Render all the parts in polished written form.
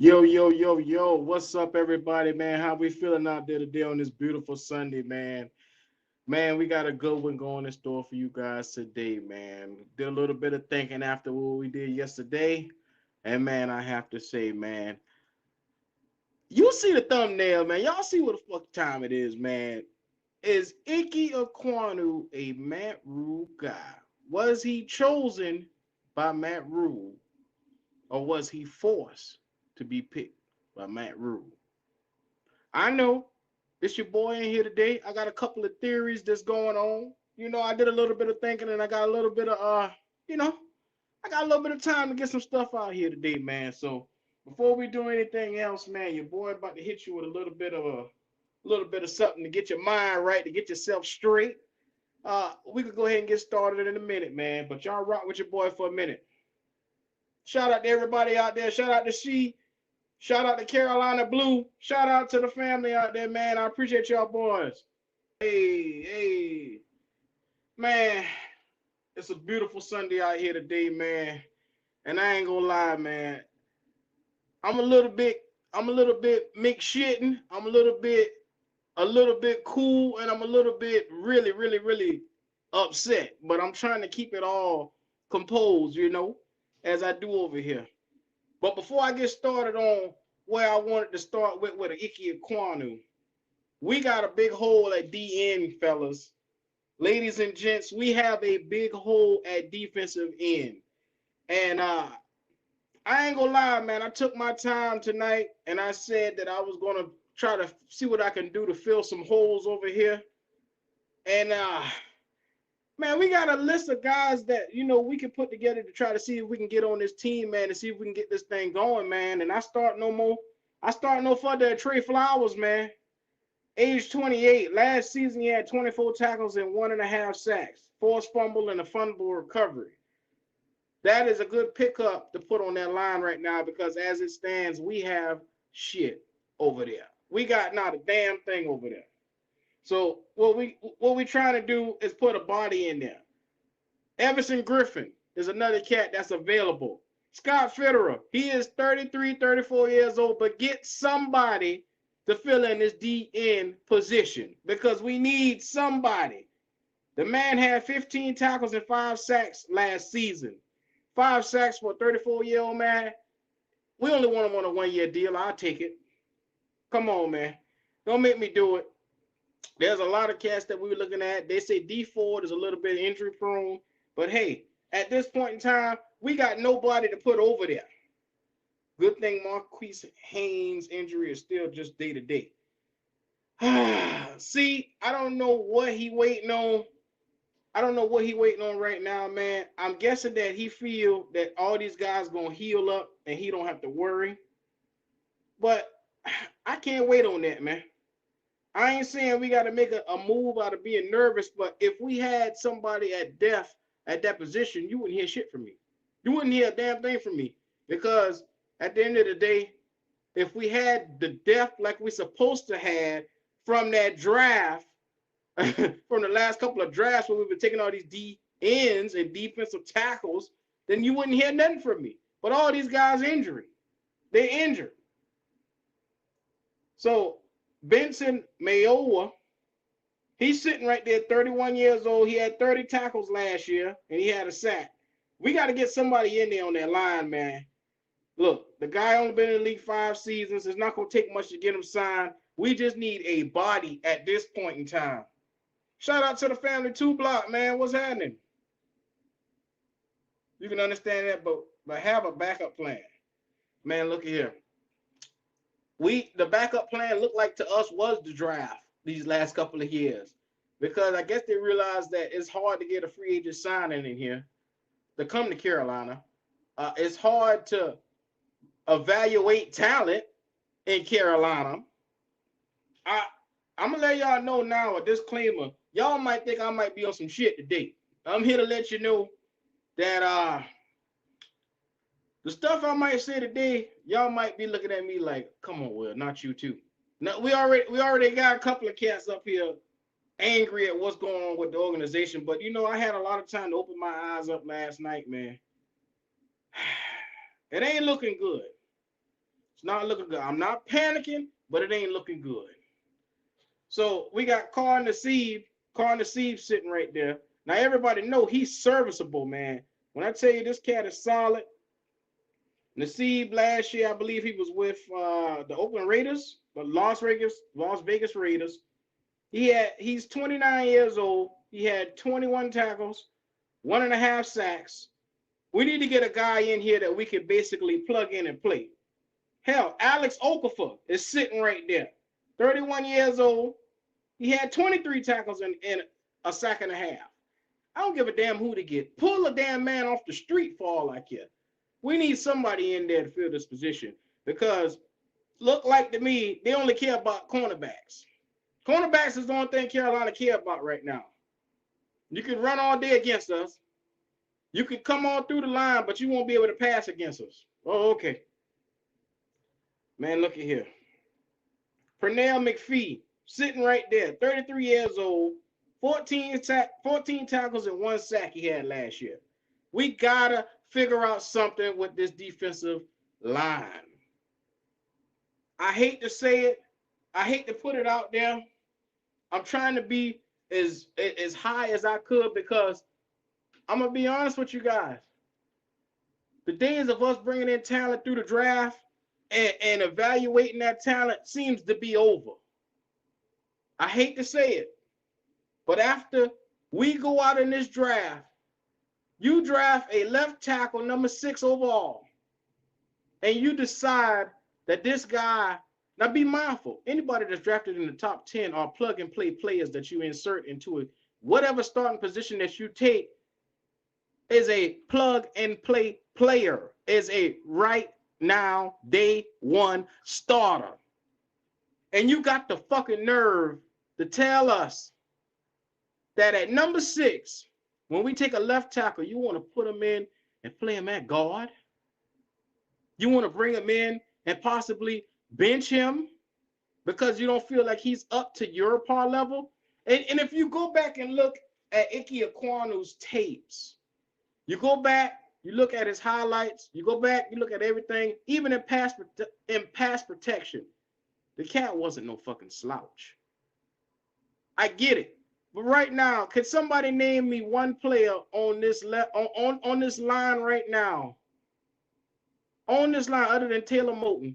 Yo, yo, yo, yo, what's up, everybody, man? How we feeling out there today on this beautiful Sunday, man? Man, we got a good one going in store for you guys today, man. Did a little bit of thinking after what we did yesterday, and man, I have to say, man, you see the thumbnail, man. Y'all see what the fuck time it is, man. Is Ekwonu a Matt Rule guy? Was he chosen by Matt Rule, or was he forced to be picked by Matt Rule? I know it's your boy in here today. I got a couple of theories that's going on. I did a little bit of thinking and I got a little bit of you know, I got a little bit of time to get some stuff out here today, man. So before we do anything else, man, your boy about to hit you with a little bit of something to get your mind right, to get yourself straight. We could go ahead and get started in a minute, man. But y'all rock with your boy for a minute. Shout out to everybody out there. Shout out to She. Shout out to Carolina Blue. Shout out to the family out there, man. I appreciate y'all boys. Hey, hey, man. It's a beautiful Sunday out here today, man. And I ain't gonna lie, man. I'm a little bit, I'm a little bit mixed shitting. I'm a little bit cool, and I'm a little bit really, really, really upset. But I'm trying to keep it all composed, as I do over here. But before I get started on where I wanted to start with an Ike Ekwonu, we got a big hole at DN, fellas. Ladies and gents, we have a big hole at defensive end. And I ain't gonna lie, man. I took my time tonight and I said that I was gonna try to see what I can do to fill some holes over here. And man, we got a list of guys that we can put together to try to see if we can get on this team, man, and see if we can get this thing going, man. And I start no further at Trey Flowers, man. Age 28. Last season he had 24 tackles and 1.5 sacks, forced fumble, and a fumble recovery. That is a good pickup to put on that line right now because as it stands, we have shit over there. We got not a damn thing over there. So what we trying to do is put a body in there. Everson Griffin is another cat that's available. Scott Fitterer, he is 33, 34 years old, but get somebody to fill in this DN position because we need somebody. The man had 15 tackles and 5 sacks last season. 5 sacks for a 34-year-old man. We only want him on a 1-year deal. I'll take it. Come on, man. Don't make me do it. There's a lot of cats that we were looking at. They say D Ford is a little bit injury prone. But hey, at this point in time, we got nobody to put over there. Good thing Marquise Haynes' injury is still just day to day. See, I don't know what he waiting on. I don't know what he waiting on right now, man. I'm guessing that he feel that all these guys gonna heal up and he don't have to worry. But I can't wait on that, man. I ain't saying we got to make a move out of being nervous, but if we had somebody at depth at that position, you wouldn't hear shit from me. You wouldn't hear a damn thing from me because at the end of the day, if we had the depth like we supposed to have from that draft, from the last couple of drafts where we've been taking all these D ends and defensive tackles, then you wouldn't hear nothing from me. But all these guys injured. They're injured. So Benson Mayowa, he's sitting right there, 31 years old. He had 30 tackles last year, and he had a sack. We got to get somebody in there on that line, man. Look, the guy only been in the league 5 seasons. It's not going to take much to get him signed. We just need a body at this point in time. Shout out to the family 2 block, man. What's happening? You can understand that, but have a backup plan. Man, look here. The backup plan looked like to us was the draft these last couple of years because I guess they realized that it's hard to get a free agent signing in here to come to Carolina. It's hard to evaluate talent in Carolina. I'm gonna let y'all know now a disclaimer. Y'all might think I might be on some shit today. I'm here to let you know that the stuff I might say today, y'all might be looking at me like, come on, Will, not you too. Now we already got a couple of cats up here angry at what's going on with the organization, but I had a lot of time to open my eyes up last night, man. It ain't looking good. It's not looking good. I'm not panicking, but it ain't looking good. So we got Carr Nassib sitting right there. Now everybody know he's serviceable, man. When I tell you this cat is solid, Nassib last year, I believe he was with the Oakland Raiders, the Las Vegas Raiders. He's 29 years old. He had 21 tackles, 1.5 sacks. We need to get a guy in here that we can basically plug in and play. Hell, Alex Okafor is sitting right there, 31 years old. He had 23 tackles and a sack and a half. I don't give a damn who to get. Pull a damn man off the street for all I care. We need somebody in there to fill this position because look like to me, they only care about cornerbacks. Cornerbacks is the only thing Carolina care about right now. You can run all day against us. You can come on through the line, but you won't be able to pass against us. Oh, okay. Man, look at here. Pernell McPhee, sitting right there, 33 years old, 14 tackles and 1 sack he had last year. We got to figure out something with this defensive line. I hate to say it. I hate to put it out there. I'm trying to be as high as I could because I'm going to be honest with you guys. The days of us bringing in talent through the draft and evaluating that talent seems to be over. I hate to say it, but after we go out in this draft, you draft a left tackle, number 6 overall, and you decide that this guy, now be mindful, anybody that's drafted in the top 10 are plug and play players that you insert into it. Whatever starting position that you take is a plug and play player, is a right now day one starter. And you got the fucking nerve to tell us that at number 6, when we take a left tackle, you want to put him in and play him at guard? You want to bring him in and possibly bench him because you don't feel like he's up to your par level? And if you go back and look at Ike Ekwonu's tapes, you go back, you look at his highlights, you go back, you look at everything, even in pass protection, the cat wasn't no fucking slouch. I get it. But right now, could somebody name me one player on this on this line right now, on this line other than Taylor Moton,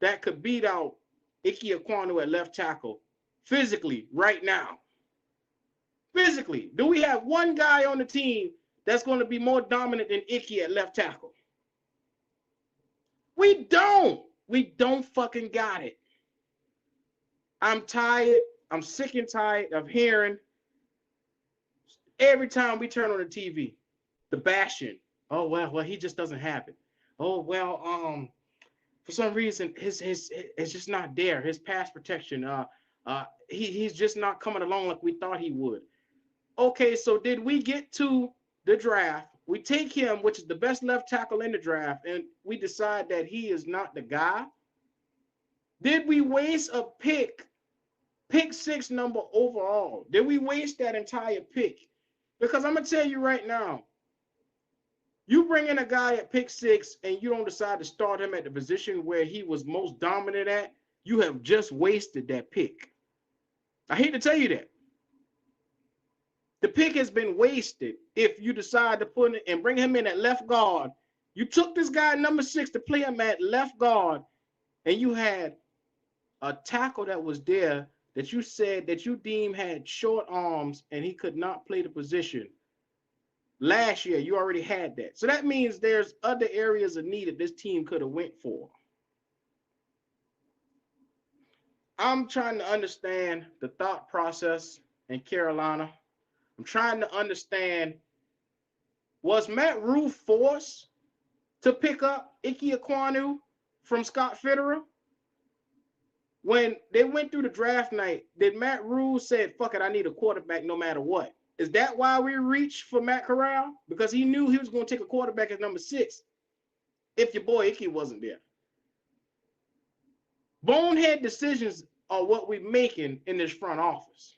that could beat out Ike Ekwonu at left tackle physically right now? Physically, do we have one guy on the team that's going to be more dominant than Ike at left tackle? We don't. We don't fucking got it. I'm tired. I'm sick and tired of hearing every time we turn on the TV, the bashing. Oh, well, he just doesn't have it. Oh, well, for some reason, his it's just not there. His pass protection, he's just not coming along like we thought he would. Okay, so did we get to the draft? We take him, which is the best left tackle in the draft, and we decide that he is not the guy? Did we waste a pick 6 number overall? Did we waste that entire pick? Because I'm going to tell you right now, you bring in a guy at pick 6 and you don't decide to start him at the position where he was most dominant at, you have just wasted that pick. I hate to tell you that. The pick has been wasted if you decide to put it and bring him in at left guard. You took this guy number 6 to play him at left guard, and you had a tackle that was there that you said that you deemed had short arms and he could not play the position. Last year, you already had that. So that means there's other areas of need that this team could have went for. I'm trying to understand the thought process in Carolina. I'm trying to understand, was Matt Rhule forced to pick up Ike Ekwonu from Scott Fitterer? When they went through the draft night, did Matt Rhule say, fuck it, I need a quarterback no matter what? Is that why we reached for Matt Corral? Because he knew he was going to take a quarterback at number 6 if your boy Ike wasn't there. Bonehead decisions are what we're making in this front office.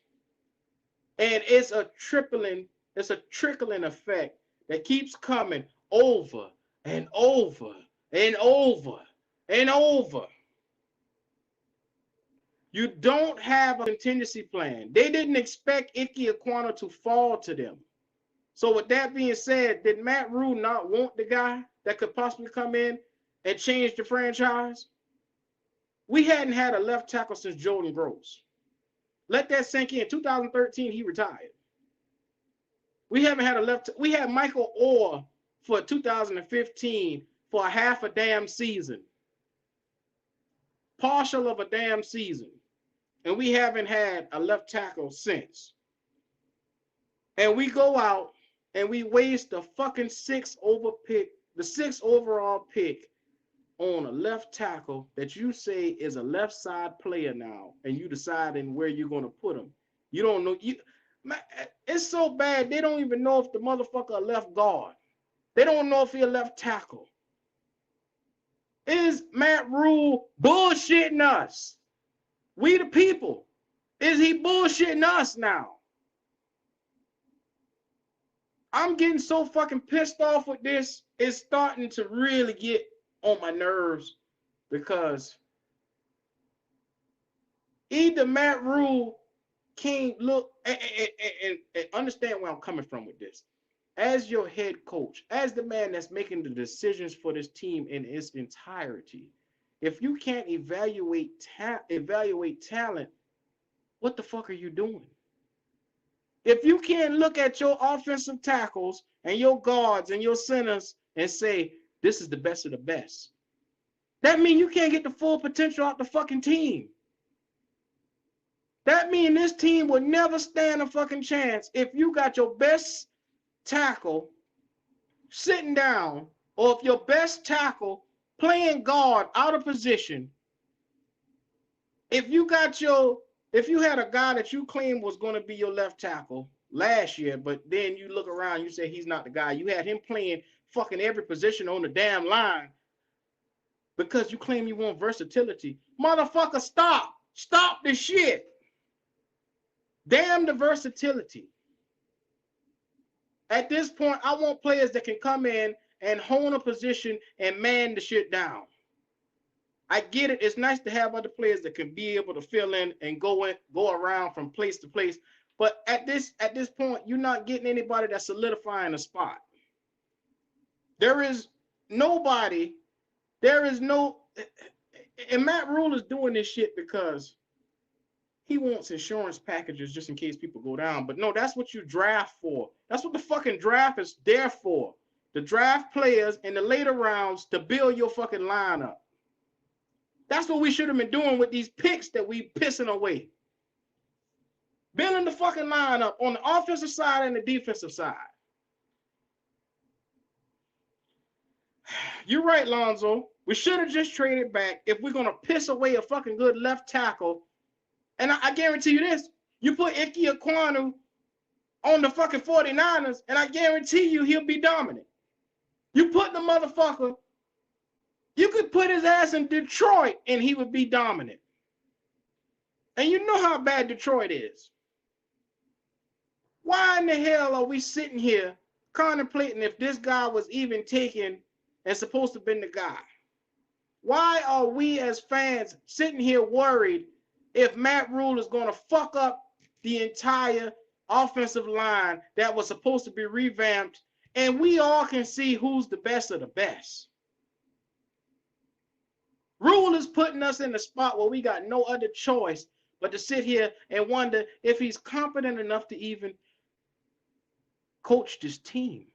And it's a trickling effect that keeps coming over and over and over. and over. You don't have a contingency plan. They didn't expect Ekwonu to fall to them. So with that being said, did Matt Rhule not want the guy that could possibly come in and change the franchise? We hadn't had a left tackle since Jordan Gross. Let that sink in. 2013, he retired. We haven't had a left. We had Michael Orr for 2015 for a half a damn season, partial of a damn season, and we haven't had a left tackle since. And we go out and we waste the fucking sixth overall pick on a left tackle that you say is a left side player now, and you deciding where you're gonna put him. You don't know. It's so bad they don't even know if the motherfucker a left guard. They don't know if he a left tackle. Is Matt Rhule bullshitting us? We the people. Is he bullshitting us now? I'm getting so fucking pissed off with this. It's starting to really get on my nerves because either Matt Rhule can't look and understand where I'm coming from with this. As your head coach, as the man that's making the decisions for this team in its entirety, if you can't evaluate talent, what the fuck are you doing? If you can't look at your offensive tackles and your guards and your centers and say, this is the best of the best, that means you can't get the full potential out the fucking team. That means this team will never stand a fucking chance if you got your best tackle sitting down, or if your best tackle playing guard out of position. If you had a guy that you claimed was going to be your left tackle last year, but then you look around, you say he's not the guy. You had him playing fucking every position on the damn line because you claim you want versatility. Motherfucker, stop. Stop the shit. Damn the versatility. At this point, I want players that can come in and hone a position and man the shit down. I get it. It's nice to have other players that can be able to fill in and go around from place to place. But at this point, you're not getting anybody that's solidifying a spot. There is nobody. There is no. And Matt Rhule is doing this shit because he wants insurance packages just in case people go down. But no, that's what you draft for. That's what the fucking draft is there for. To draft players in the later rounds to build your fucking lineup. That's what we should have been doing with these picks that we pissing away. Building the fucking lineup on the offensive side and the defensive side. You're right, Lonzo. We should have just traded back if we're going to piss away a fucking good left tackle. And I guarantee you this. You put Ekwonu on the fucking 49ers, and I guarantee you he'll be dominant. You put the motherfucker, you could put his ass in Detroit, and he would be dominant. And you know how bad Detroit is. Why in the hell are we sitting here contemplating if this guy was even taken and supposed to have been the guy? Why are we as fans sitting here worried if Matt Rhule is going to fuck up the entire offensive line that was supposed to be revamped, and we all can see who's the best of the best? Rhule is putting us in a spot where we got no other choice but to sit here and wonder if he's competent enough to even coach this team.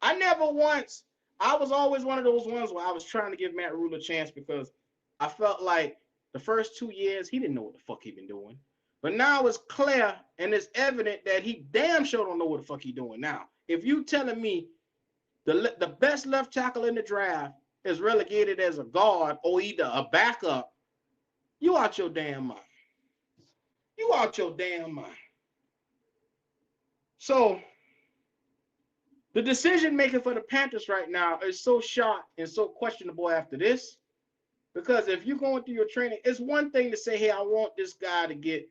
I was always one of those ones where I was trying to give Matt Rhule a chance because I felt like the first 2 years, he didn't know what the fuck he been doing. But now it's clear and it's evident that he damn sure don't know what the fuck he doing now. If you telling me the best left tackle in the draft is relegated as a guard or either a backup, you out your damn mind. You out your damn mind. So the decision making for the Panthers right now is so short and so questionable after this. Because if you're going through your training, it's one thing to say, hey, I want this guy to get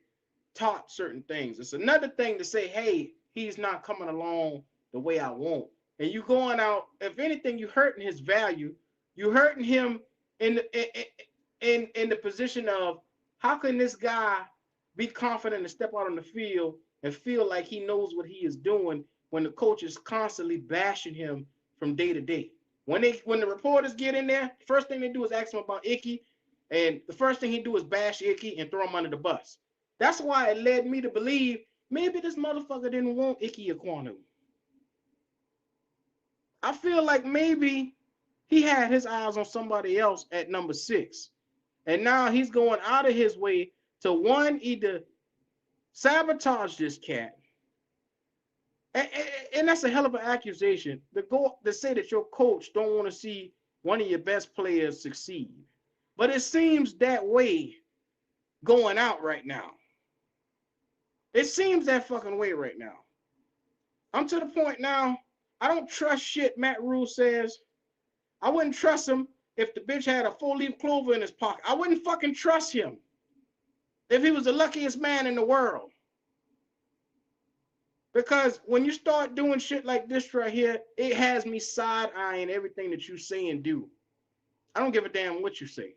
taught certain things. It's another thing to say, hey, he's not coming along the way I want. And you going out, if anything, you hurting his value You hurting him in the position of how can this guy be confident to step out on the field and feel like he knows what he is doing when the coach is constantly bashing him from day to day. When the reporters get in there, first thing they do is ask him about Icky, and the first thing he do is bash Icky and throw him under the bus. That's why it led me to believe maybe this motherfucker didn't want Ekwonu. I feel like maybe he had his eyes on somebody else at number 6. And now he's going out of his way to one, either sabotage this cat. And that's a hell of an accusation to say that your coach don't want to see one of your best players succeed. But it seems that way going out right now. It seems that fucking way right now. I'm to the point now, I don't trust shit Matt Rhule says. I wouldn't trust him if the bitch had a 4-leaf clover in his pocket. I wouldn't fucking trust him if he was the luckiest man in the world. Because when you start doing shit like this right here, it has me side-eyeing everything that you say and do. I don't give a damn what you say.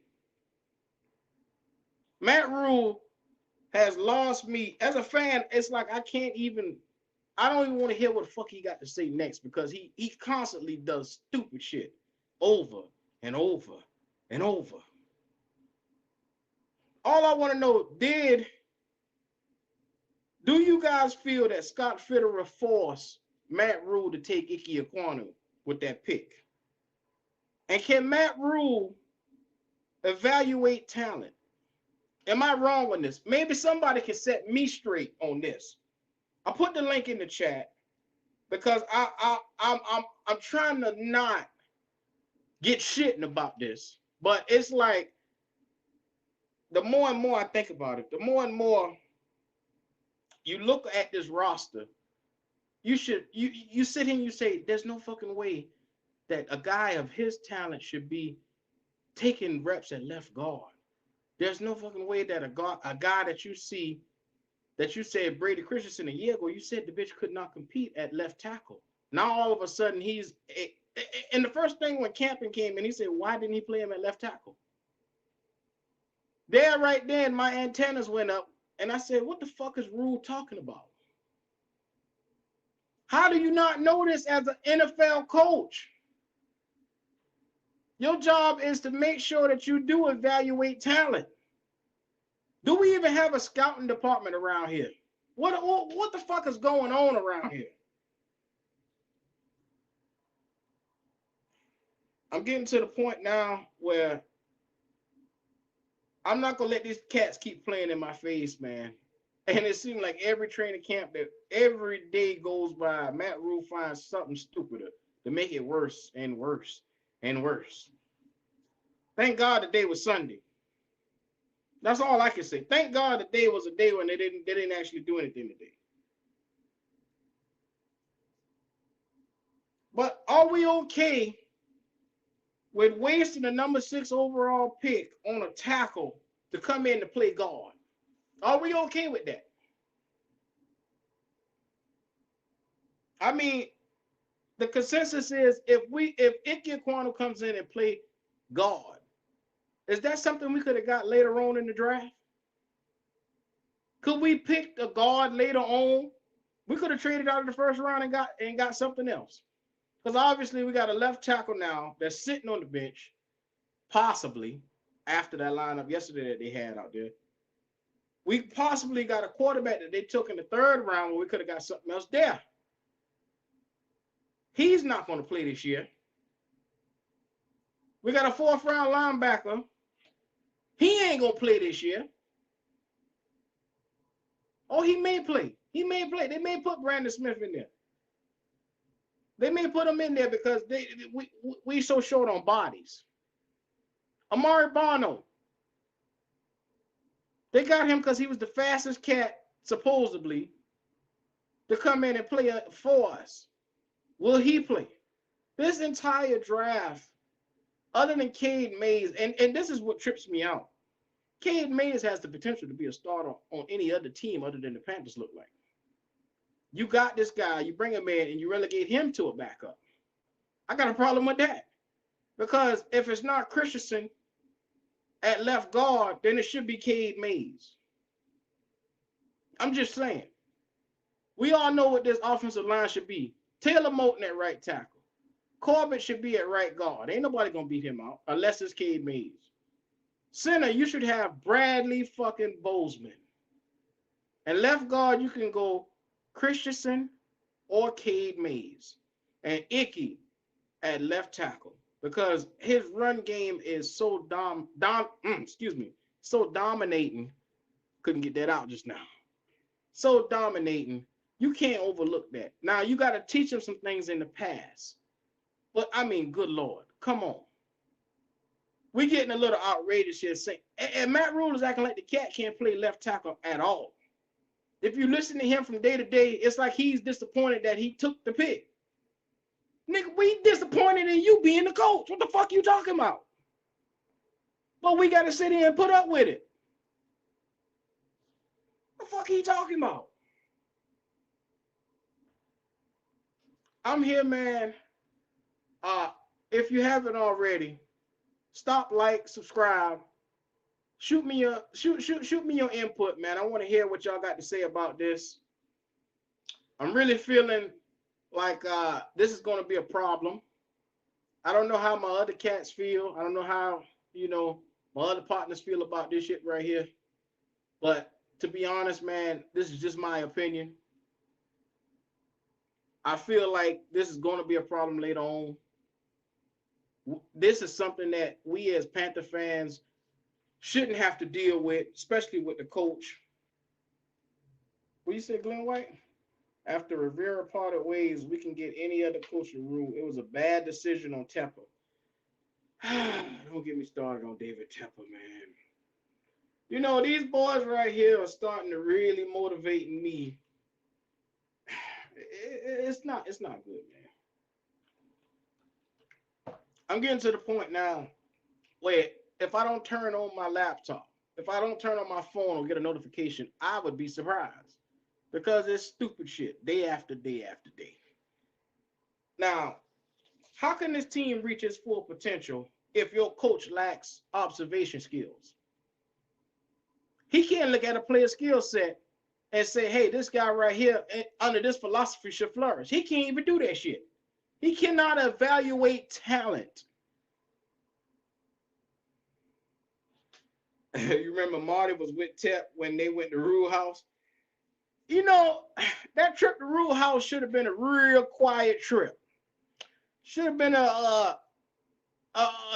Matt Rhule has lost me. As a fan, it's like I don't even want to hear what the fuck he got to say next, because he constantly does stupid shit over and over and over. All I want to know, do you guys feel that Scott Fitterer forced Matt Rhule to take Ekwonu with that pick? And can Matt Rhule evaluate talent? Am I wrong on this? Maybe somebody can set me straight on this. I put the link in the chat because I'm trying to not get shitting about this, but it's like the more and more I think about it, the more and more you look at this roster, you sit here and you say, there's no fucking way that a guy of his talent should be taking reps at left guard. There's no fucking way that a guy that you see, that you said Brady Christensen a year ago, you said the bitch could not compete at left tackle. Now all of a sudden and the first thing when Campen came in, he said, why didn't he play him at left tackle? There right then, my antennas went up, and I said, what the fuck is Rhule talking about? How do you not know this as an NFL coach? Your job is to make sure that you do evaluate talent. Do we even have a scouting department around here? What the fuck is going on around here? I'm getting to the point now where I'm not going to let these cats keep playing in my face, man. And it seems like every training camp that every day goes by, Matt Rhule finds something stupider to make it worse and worse and worse. Thank God the day was Sunday. That's all I can say. Thank God the day was a day when they didn't actually do anything today. But are we okay with wasting the number 6 overall pick on a tackle to come in to play guard? Are we okay with that? I mean, the consensus is if Ekwonu comes in and play guard, is that something we could have got later on in the draft? Could we pick a guard later on? We could have traded out of the first round and got something else. Because obviously we got a left tackle now that's sitting on the bench, possibly after that lineup yesterday that they had out there. We possibly got a quarterback that they took in the 3rd round where we could have got something else there. He's not going to play this year. We got a 4th round linebacker. He ain't going to play this year. Oh, he may play. He may play. They may put Brandon Smith in there. They may put him in there because we so short on bodies. Amari Barno. They got him because he was the fastest cat, supposedly, to come in and play for us. Will he play? This entire draft, other than Cade Mays, and this is what trips me out. Cade Mays has the potential to be a starter on any other team other than the Panthers look like. You got this guy, you bring him in, and you relegate him to a backup. I got a problem with that. Because if it's not Christensen at left guard, then it should be Cade Mays. I'm just saying. We all know what this offensive line should be. Taylor Moton at right tackle. Corbett should be at right guard. Ain't nobody gonna beat him out unless it's Cade Mays. Center, you should have Bradley fucking Bozeman. And left guard, you can go Christensen or Cade Mays. And Icky at left tackle. Because his run game is so so dominating. Couldn't get that out just now. So dominating, you can't overlook that. Now you got to teach him some things in the past. But I mean, good Lord, come on. We're getting a little outrageous here. And Matt Rhule is acting like the cat can't play left tackle at all. If you listen to him from day to day, it's like he's disappointed that he took the pick. Nigga, we disappointed in you being the coach. What the fuck you talking about? But we got to sit here and put up with it. What the fuck he talking about? I'm here, man. If you haven't already, stop, like, subscribe. Shoot me your input, man. I want to hear what y'all got to say about this. I'm really feeling like this is going to be a problem. I don't know how my other cats feel. I don't know how, my other partners feel about this shit right here. But to be honest, man, this is just my opinion. I feel like this is going to be a problem later on. This is something that we as Panther fans shouldn't have to deal with, especially with the coach. What you say, Glenn White? After Rivera parted ways, we can get any other coach to rule. It was a bad decision on Tepper. Don't get me started on David Tepper, man. These boys right here are starting to really motivate me. It's not good, man. I'm getting to the point now where if I don't turn on my laptop, if I don't turn on my phone or get a notification, I would be surprised. Because it's stupid shit day after day after day. Now, how can this team reach its full potential if your coach lacks observation skills? He can't look at a player skill set and say, hey, this guy right here under this philosophy should flourish. He can't even do that shit. He cannot evaluate talent. You remember Marty was with Tep when they went to Rhule House? That trip to Rhule House should have been a real quiet trip. Should have been a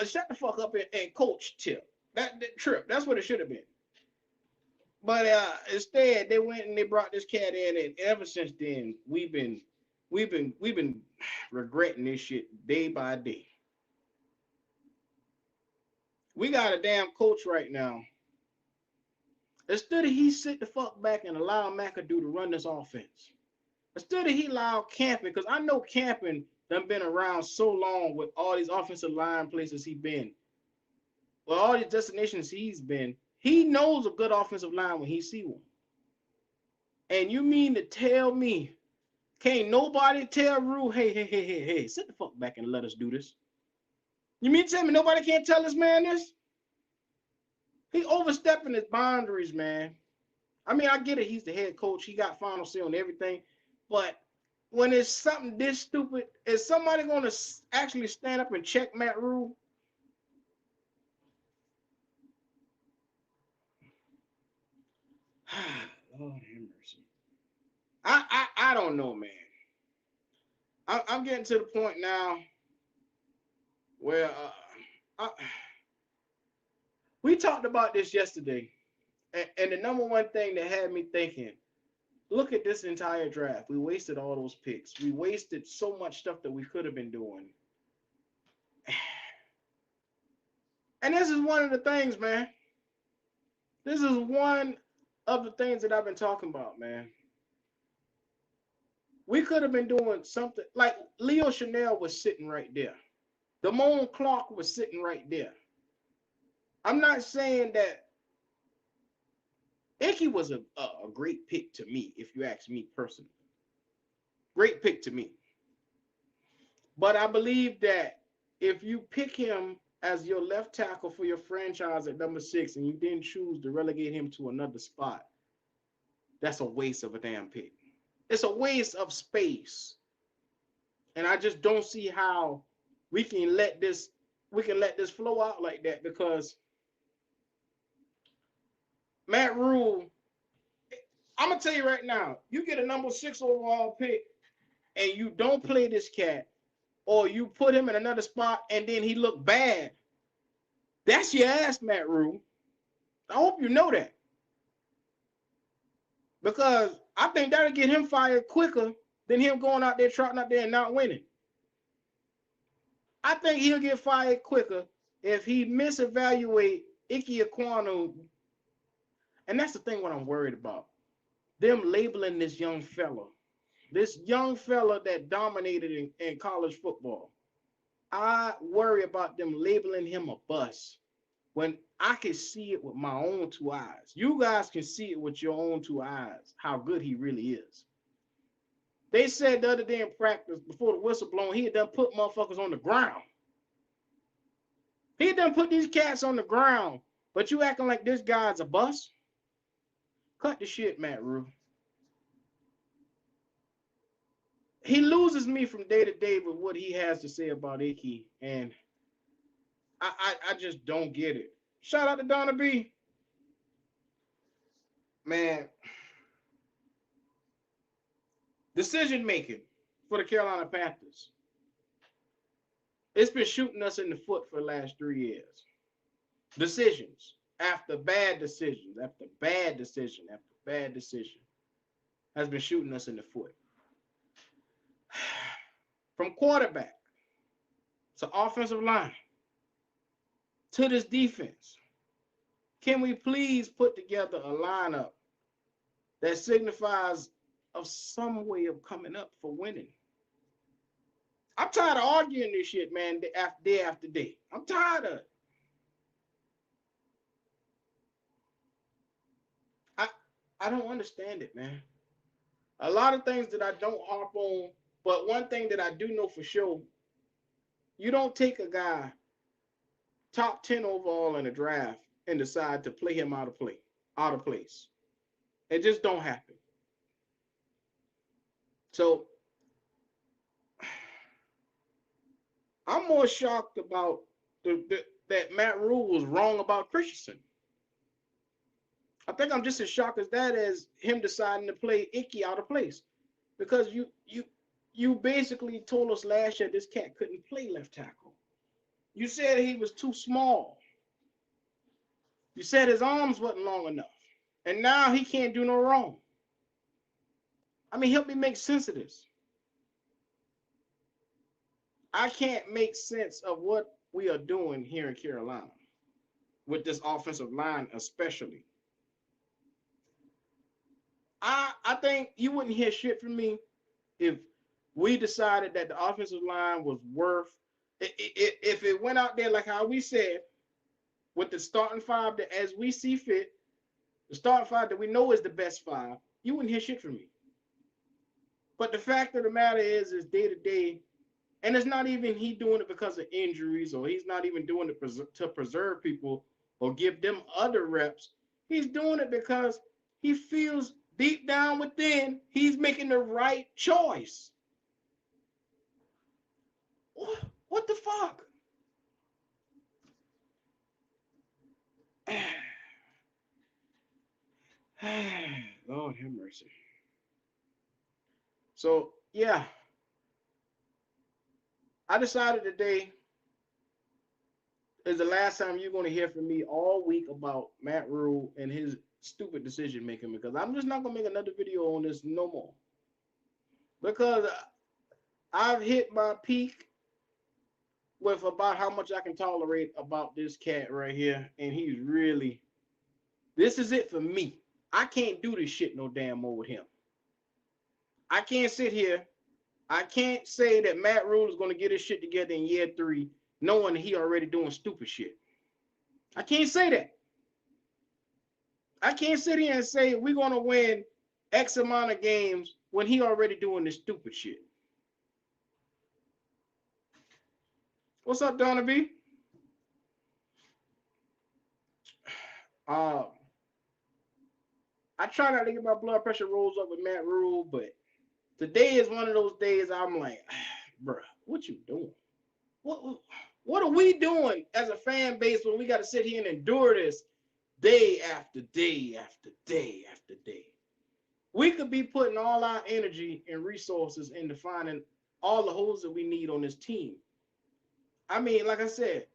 shut the fuck up and coach tip. That trip. That's what it should have been. But instead, they went and they brought this cat in, and ever since then, we've been regretting this shit day by day. We got a damn coach right now. Instead of he sit the fuck back and allow McAdoo to run this offense. Instead of he allow Camping, because I know Camping done been around so long with all these offensive line places he been. Well, all these destinations he's been, he knows a good offensive line when he see one. And you mean to tell me, can't nobody tell Rhule, hey, sit the fuck back and let us do this? You mean to tell me nobody can't tell this man this? He overstepping his boundaries, man. I mean, I get it. He's the head coach. He got final say on everything. But when it's something this stupid, is somebody going to actually stand up and check Matt Rhule? Lord have mercy. I don't know, man. I'm getting to the point now where we talked about this yesterday, and the number one thing that had me thinking, look at this entire draft. We wasted all those picks. We wasted so much stuff that we could have been doing. And this is one of the things, man. This is one of the things that I've been talking about, man. We could have been doing something like Leo Chanel was sitting right there. Damone Clark was sitting right there. I'm not saying that Ikem was a great pick to me, if you ask me personally. Great pick to me. But I believe that if you pick him as your left tackle for your franchise at number 6 and you then choose to relegate him to another spot, that's a waste of a damn pick. It's a waste of space. And I just don't see how we can let this flow out like that, because Matt Rhule, I'm gonna tell you right now, you get a number 6 overall pick and you don't play this cat, or you put him in another spot and then he look bad, that's your ass, Matt Rhule. I hope you know that, because I think that'll get him fired quicker than him going out there trotting out there and not winning. I think he'll get fired quicker if he misevaluate Ekwonu. And that's the thing what I'm worried about. Them labeling this young fella that dominated in college football. I worry about them labeling him a bust when I can see it with my own 2 eyes. You guys can see it with your own 2 eyes, how good he really is. They said the other day in practice, before the whistle blown, he had done put motherfuckers on the ground. He had done put these cats on the ground, but you acting like this guy's a bust? Cut the shit, Matt Rhule. He loses me from day to day with what he has to say about Icky, and I just don't get it. Shout out to Donna B. Man, decision making for the Carolina Panthers. It's been shooting us in the foot for the last 3 years. Decisions after bad decisions, after bad decision, after bad decision has been shooting us in the foot. From quarterback to offensive line to this defense, can we please put together a lineup that signifies of some way of coming up for winning? I'm tired of arguing this shit, man, day after day. I'm tired of it. I don't understand it, man. A lot of things that I don't harp on, but one thing that I do know for sure, you don't take a guy top 10 overall in a draft and decide to play him out of place. It just don't happen. So I'm more shocked about that Matt Rhule was wrong about Christensen. I think I'm just as shocked as that as him deciding to play Icky out of place, because you basically told us last year this cat couldn't play left tackle. You said he was too small. You said his arms wasn't long enough, and now he can't do no wrong. I mean, help me make sense of this. I can't make sense of what we are doing here in Carolina with this offensive line, especially. I think you wouldn't hear shit from me if we decided that the offensive line was worth, if it went out there like how we said, with the starting 5 that as we see fit, the starting 5 that we know is the best 5, you wouldn't hear shit from me. But the fact of the matter is day to day, and it's not even he doing it because of injuries, or he's not even doing it to preserve people or give them other reps. He's doing it because he feels deep down within he's making the right choice. What the fuck? Lord have mercy. So, yeah. I decided today is the last time you're going to hear from me all week about Matt Rhule and his stupid decision making, because I'm just not going to make another video on this no more. Because I've hit my peak with about how much I can tolerate about this cat right here. And he's really, this is it for me. I can't do this shit no damn more with him. I can't sit here. I can't say that Matt Rhule is going to get his shit together in year 3, knowing he already doing stupid shit. I can't say that. I can't sit here and say we're going to win X amount of games when he already doing this stupid shit. What's up, Donna B? I try not to get my blood pressure rolls up with Matt Rhule, but today is one of those days I'm like, bruh, what you doing? What are we doing as a fan base when we got to sit here and endure this day after day after day after day? We could be putting all our energy and resources into finding all the holes that we need on this team. I mean, like I said,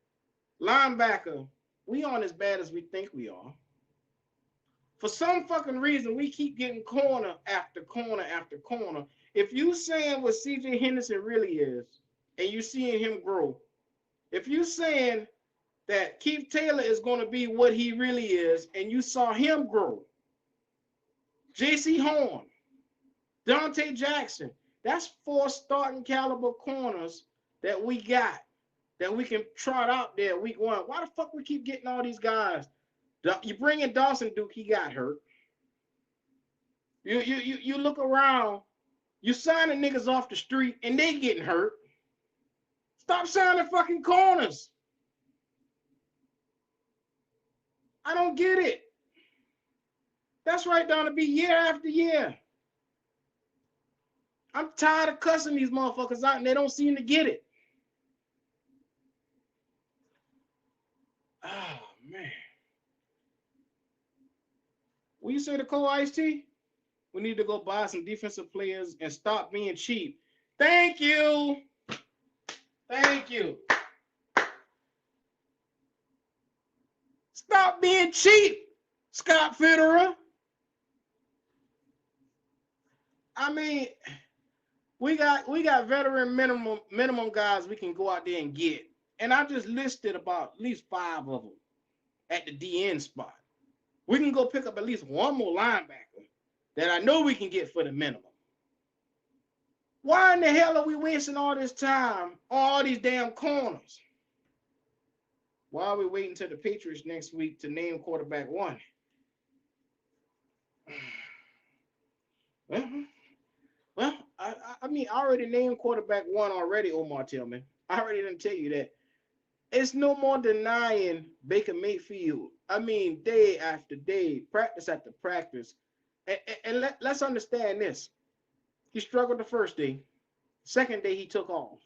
linebacker, we aren't as bad as we think we are. For some fucking reason, we keep getting corner after corner after corner. If you saying what CJ Henderson really is, and you seeing him grow, if you saying that Keith Taylor is going to be what he really is, and you saw him grow, J.C. Horn, Dante Jackson, that's 4 starting caliber corners that we got that we can trot out there week 1. Why the fuck we keep getting all these guys? You bring in Dawson Duke, he got hurt. You look around, you signing niggas off the street and they getting hurt. Stop signing fucking corners. I don't get it. That's right, down to be year after year. I'm tired of cussing these motherfuckers out and they don't seem to get it. Oh, man. What you say to Cole Ice-T? We need to go buy some defensive players and stop being cheap. Thank you. Thank you. Stop being cheap, Scott Fitterer. I mean, we got veteran minimum guys we can go out there and get. And I just listed about at least 5 of them at the DN spot. We can go pick up at least one more linebacker that I know we can get for the minimum. Why in the hell are we wasting all this time on all these damn corners? Why are we waiting until the Patriots next week to name quarterback 1? Well, I mean, I already named quarterback 1 already, Omar Tillman. I already didn't tell you that. It's no more denying Baker Mayfield. I mean, day after day, practice after practice. And let's understand this. He struggled the first day. Second day, he took off.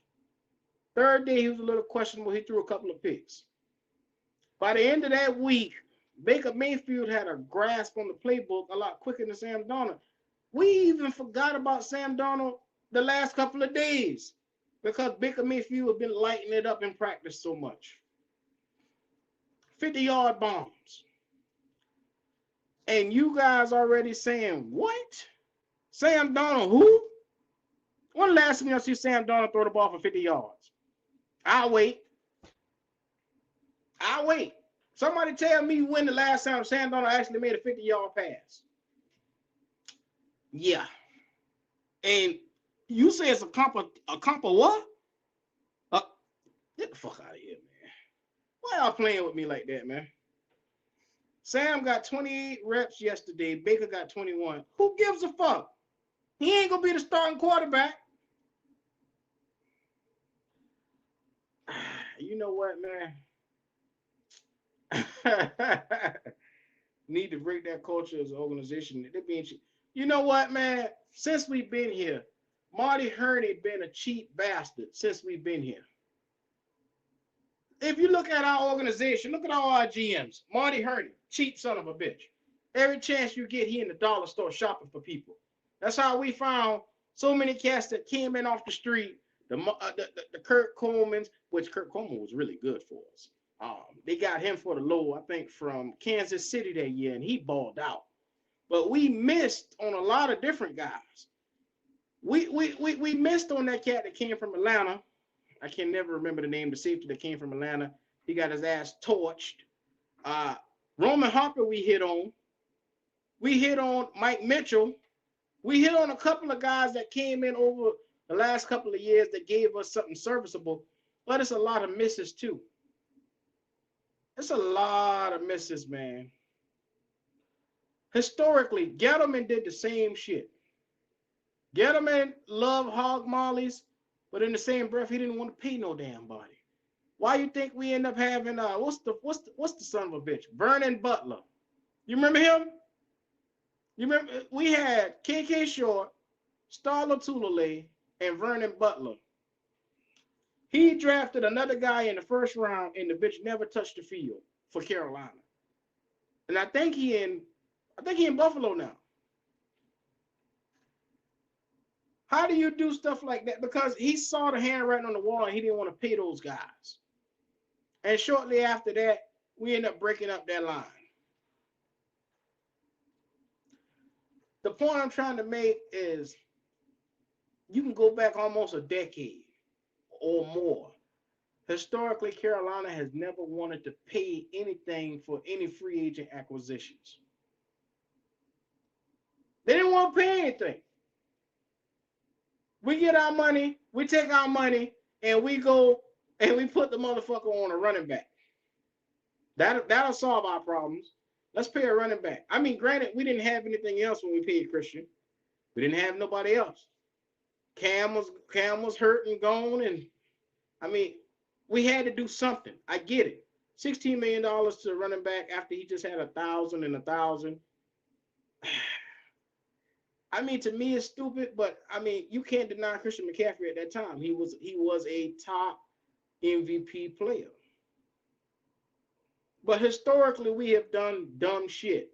Third day, he was a little questionable. He threw a couple of picks. By the end of that week, Baker Mayfield had a grasp on the playbook a lot quicker than Sam Darnold. We even forgot about Sam Darnold the last couple of days because Baker Mayfield had been lighting it up in practice so much. 50-yard bombs. And you guys already saying, what? Sam Darnold who? When last time y'all see Sam Darnold throw the ball for 50 yards? I'll wait. Somebody tell me when the last time Sam Darnold actually made a 50-yard pass. Yeah. And you say it's a comp of what? Get the fuck out of here, man. Why y'all playing with me like that, man? Sam got 28 reps yesterday. Baker got 21. Who gives a fuck? He ain't going to be the starting quarterback. You know what, man? Need to break that culture as an organization. You know what, man? Since we've been here, Marty Hurney been a cheap bastard since we've been here. If you look at our organization, look at all our GMs. Marty Hurney, cheap son of a bitch. Every chance you get, he in the dollar store shopping for people. That's how we found so many cats that came in off the street. The Kurt Coleman, which Kurt Coleman was really good for us. They got him for the low, I think, from Kansas City that year, and he balled out. But we missed on a lot of different guys. We missed on that cat that came from Atlanta. I can never remember the name, the safety that came from Atlanta. He got his ass torched. Roman Harper we hit on. We hit on Mike Mitchell. We hit on a couple of guys that came in over the last couple of years that gave us something serviceable. But it's a lot of misses, too. It's a lot of misses, man. Historically, Gettleman did the same shit. Gettleman loved hog mollies, but in the same breath, he didn't want to pay no damn body. Why you think we end up having what's the son of a bitch? Vernon Butler. You remember him? You remember we had KK Short, Starla Tulale, and Vernon Butler. He drafted another guy in the first round, and the bitch never touched the field for Carolina. And I think he in Buffalo now. How do you do stuff like that? Because he saw the handwriting on the wall and he didn't want to pay those guys. And shortly after that, we end up breaking up that line. The point I'm trying to make is you can go back almost a decade or more. Historically, Carolina has never wanted to pay anything for any free agent acquisitions. They didn't want to pay anything. We get our money, we take our money, and we go and we put the motherfucker on a running back. That'll solve our problems. Let's pay a running back. I mean, granted, we didn't have anything else when we paid Christian. We didn't have nobody else. Cam was hurt and gone, and I mean, we had to do something. I get it. $16 million to a running back after he just had 1,000 and 1,000. I mean, to me, it's stupid, but I mean, you can't deny Christian McCaffrey at that time. He was a top MVP player. But historically, we have done dumb shit.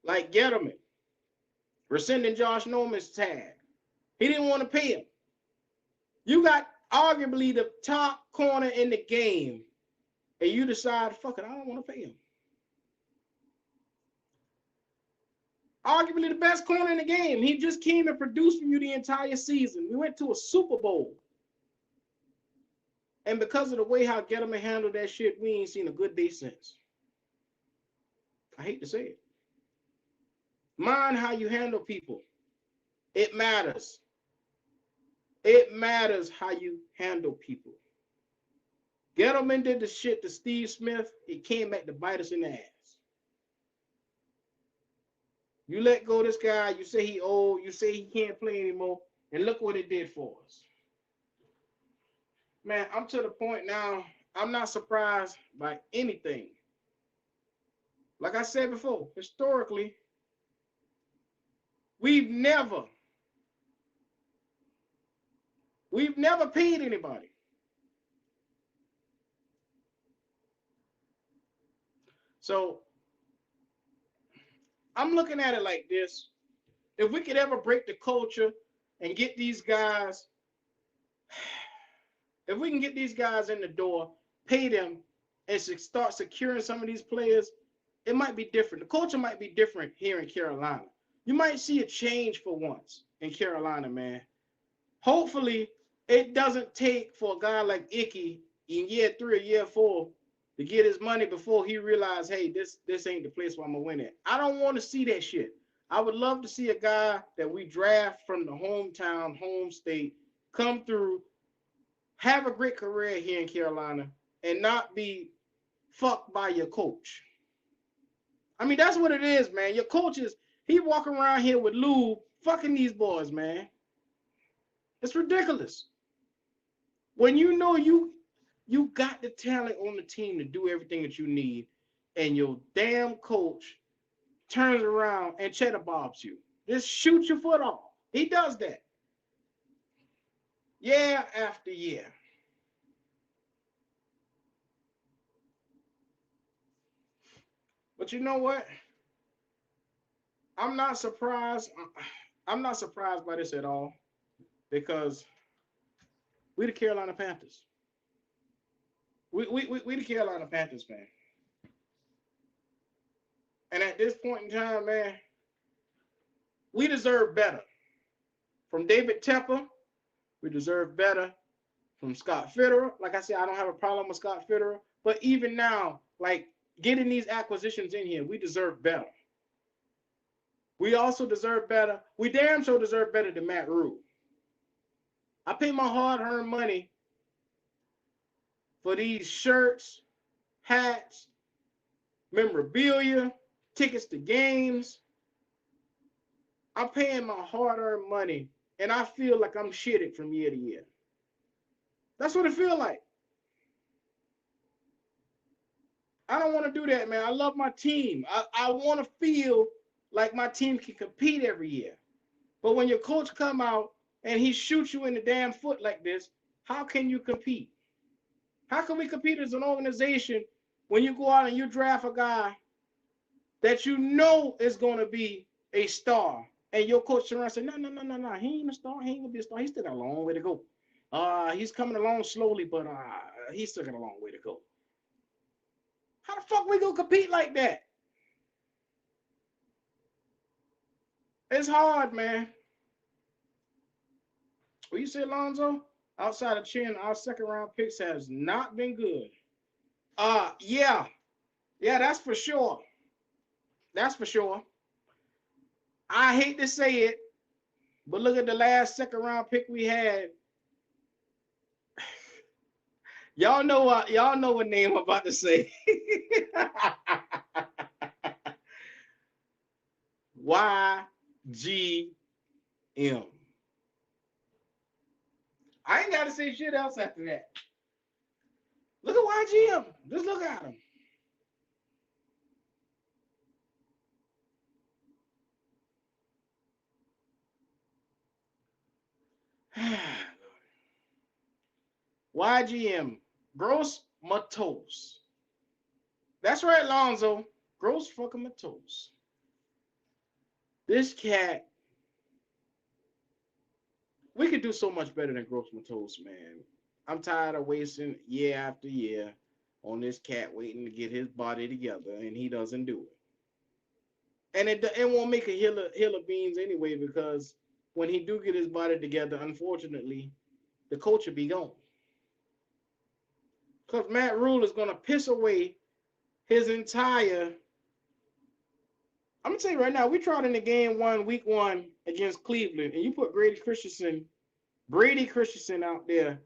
Like Gettleman, rescinding Josh Norman's tag. He didn't want to pay him. You got arguably the top corner in the game, and you decide, fuck it, I don't want to pay him. Arguably the best corner in the game. He just came and produced for you the entire season. We went to a Super Bowl. And because of the way how Gettleman handled that shit, we ain't seen a good day since. I hate to say it. Mind how you handle people. It matters. It matters how you handle people. Gettleman did the shit to Steve Smith. It came back to bite us in the ass. You let go of this guy. You say he old. You say he can't play anymore. And look what it did for us. Man, I'm to the point now, I'm not surprised by anything. Like I said before, historically, we've never paid anybody. So I'm looking at it like this. If we could ever break the culture and get these guys, if we can get these guys in the door, pay them, and start securing some of these players, it might be different. The culture might be different here in Carolina. You might see a change for once in Carolina, man. Hopefully, it doesn't take for a guy like Icky in year 3 or year 4 to get his money before he realized, hey, this ain't the place where I'm going to win it. I don't want to see that shit. I would love to see a guy that we draft from the hometown, home state, come through, have a great career here in Carolina, and not be fucked by your coach. I mean, that's what it is, man. Your coach he walking around here with Lou fucking these boys, man. It's ridiculous. When you know you got the talent on the team to do everything that you need, and your damn coach turns around and cheddar bobs you. Just shoot your foot off. He does that. Year after year. But you know what? I'm not surprised. I'm not surprised by this at all, because we the Carolina Panthers. We the Carolina Panthers, man. And at this point in time, man, we deserve better. From David Tepper, we deserve better. From Scott Fitterer, like I said, I don't have a problem with Scott Fitterer. But even now, like getting these acquisitions in here, we deserve better. We also deserve better. We damn sure deserve better than Matt Rhule. I pay my hard-earned money for these shirts, hats, memorabilia, tickets to games. I'm paying my hard-earned money, and I feel like I'm shitted from year to year. That's what it feels like. I don't want to do that, man. I love my team. I want to feel like my team can compete every year. But when your coach come out and he shoots you in the damn foot like this, how can you compete? How can we compete as an organization when you go out and you draft a guy that you know is going to be a star, and your coach around say, no, no, no, no, no, he ain't a star. He ain't gonna be a star. He still got a long way to go. He's coming along slowly, but he's still got a long way to go. How the fuck we gonna compete like that? It's hard, man. What you say, Alonzo? Outside of Chin, our second round picks has not been good. Yeah, yeah, that's for sure. That's for sure. I hate to say it, but look at the last second round pick we had. Y'all know what? Y'all know what name I'm about to say. YGM. I ain't got to say shit else after that. Look at YGM. Just look at him. YGM. Gross Matos. That's right, Lonzo. Gross fucking Matos. This cat, we could do so much better than Gross Matos, man. I'm tired of wasting year after year on this cat waiting to get his body together, and he doesn't do it. And it won't make a hill of beans anyway, because when he do get his body together, unfortunately, the coach will be gone. Because Matt Rhule is going to piss away his entire. I'm going to tell you right now, we tried in the game week one against Cleveland, and you put Brady Christensen out there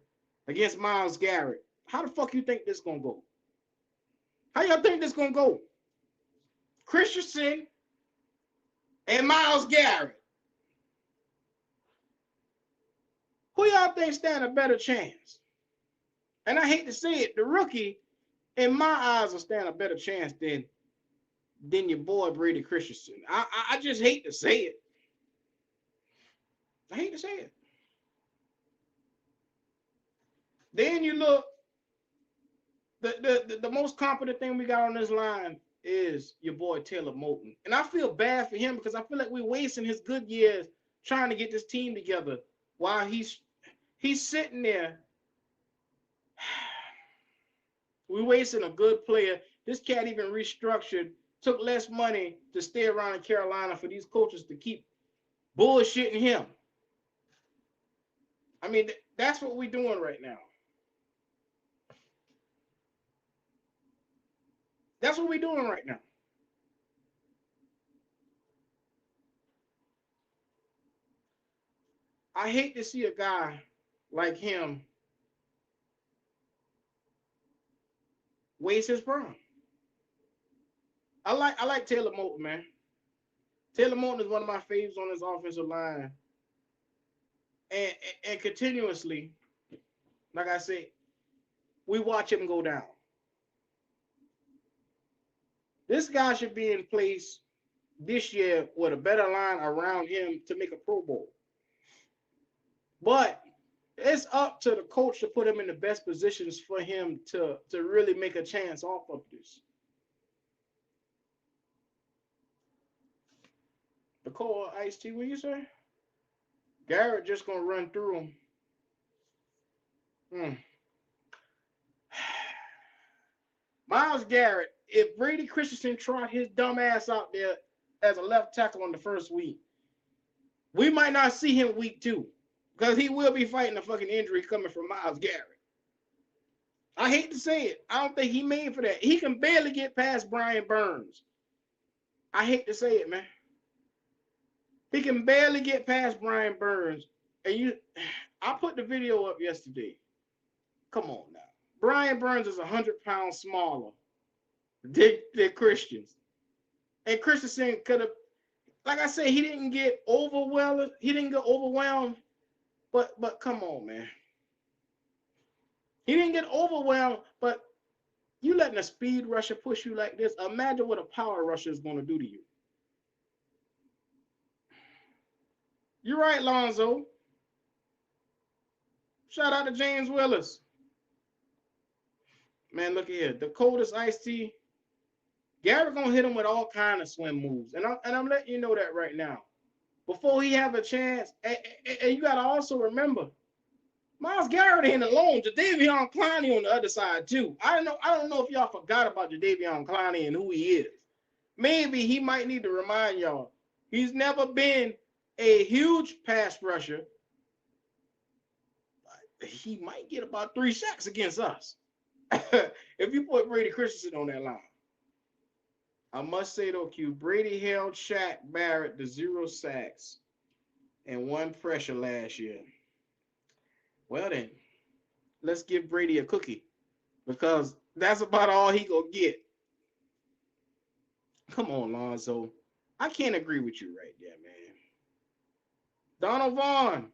against Myles Garrett. How the fuck you think this going to go? How y'all think this going to go? Christensen and Myles Garrett. Who y'all think stand a better chance? And I hate to say it, the rookie, in my eyes, will stand a better chance than your boy Brady Christensen. I just hate to say it. I hate to say it. Then you look, the most competent thing we got on this line is your boy Taylor Moton. And I feel bad for him because I feel like we're wasting his good years trying to get this team together while he's sitting there. We're wasting a good player. This cat even restructured, took less money to stay around in Carolina for these coaches to keep bullshitting him. I mean, that's what we're doing right now. That's what we're doing right now. I hate to see a guy like him waste his prime. I like Taylor Moton, man. Taylor Moton is one of my faves on this offensive line. And continuously, like I said, we watch him go down. This guy should be in place this year with a better line around him to make a Pro Bowl. But it's up to the coach to put him in the best positions for him to really make a chance off of this. The core Ice T, what you say? Garrett just gonna run through him. Myles Garrett, if Brady Christensen trot his dumb ass out there as a left tackle on the first week, we might not see him week 2 because he will be fighting a fucking injury coming from Myles Garrett. I hate to say it. I don't think he made for that. He can barely get past Brian Burns. I hate to say it, man. He can barely get past Brian Burns. And I put the video up yesterday. Come on now. Brian Burns is 100 pounds smaller than Christians. And Christensen could have, like I said, he didn't get overwhelmed. But come on, man. He didn't get overwhelmed, but You letting a speed rusher push you like this? Imagine what a power rusher is going to do to you. You're right, Lonzo. Shout out to James Willis. Man, look here. The coldest iced tea. Garrett gonna hit him with all kind of swim moves, and I'm letting you know that right now. Before he have a chance, and you gotta also remember, Myles Garrett ain't alone. Jadeveon Clowney on the other side too. I don't know if y'all forgot about Jadeveon Clowney and who he is. Maybe he might need to remind y'all. He's never been a huge pass rusher. He might get about 3 sacks against us if you put Brady Christensen on that line. I must say though, Q, Brady held Shaq Barrett to 0 sacks and 1 pressure last year. Well then, let's give Brady a cookie because that's about all he gonna get. Come on, Lonzo. I can't agree with you right there, man. Donald Vaughn.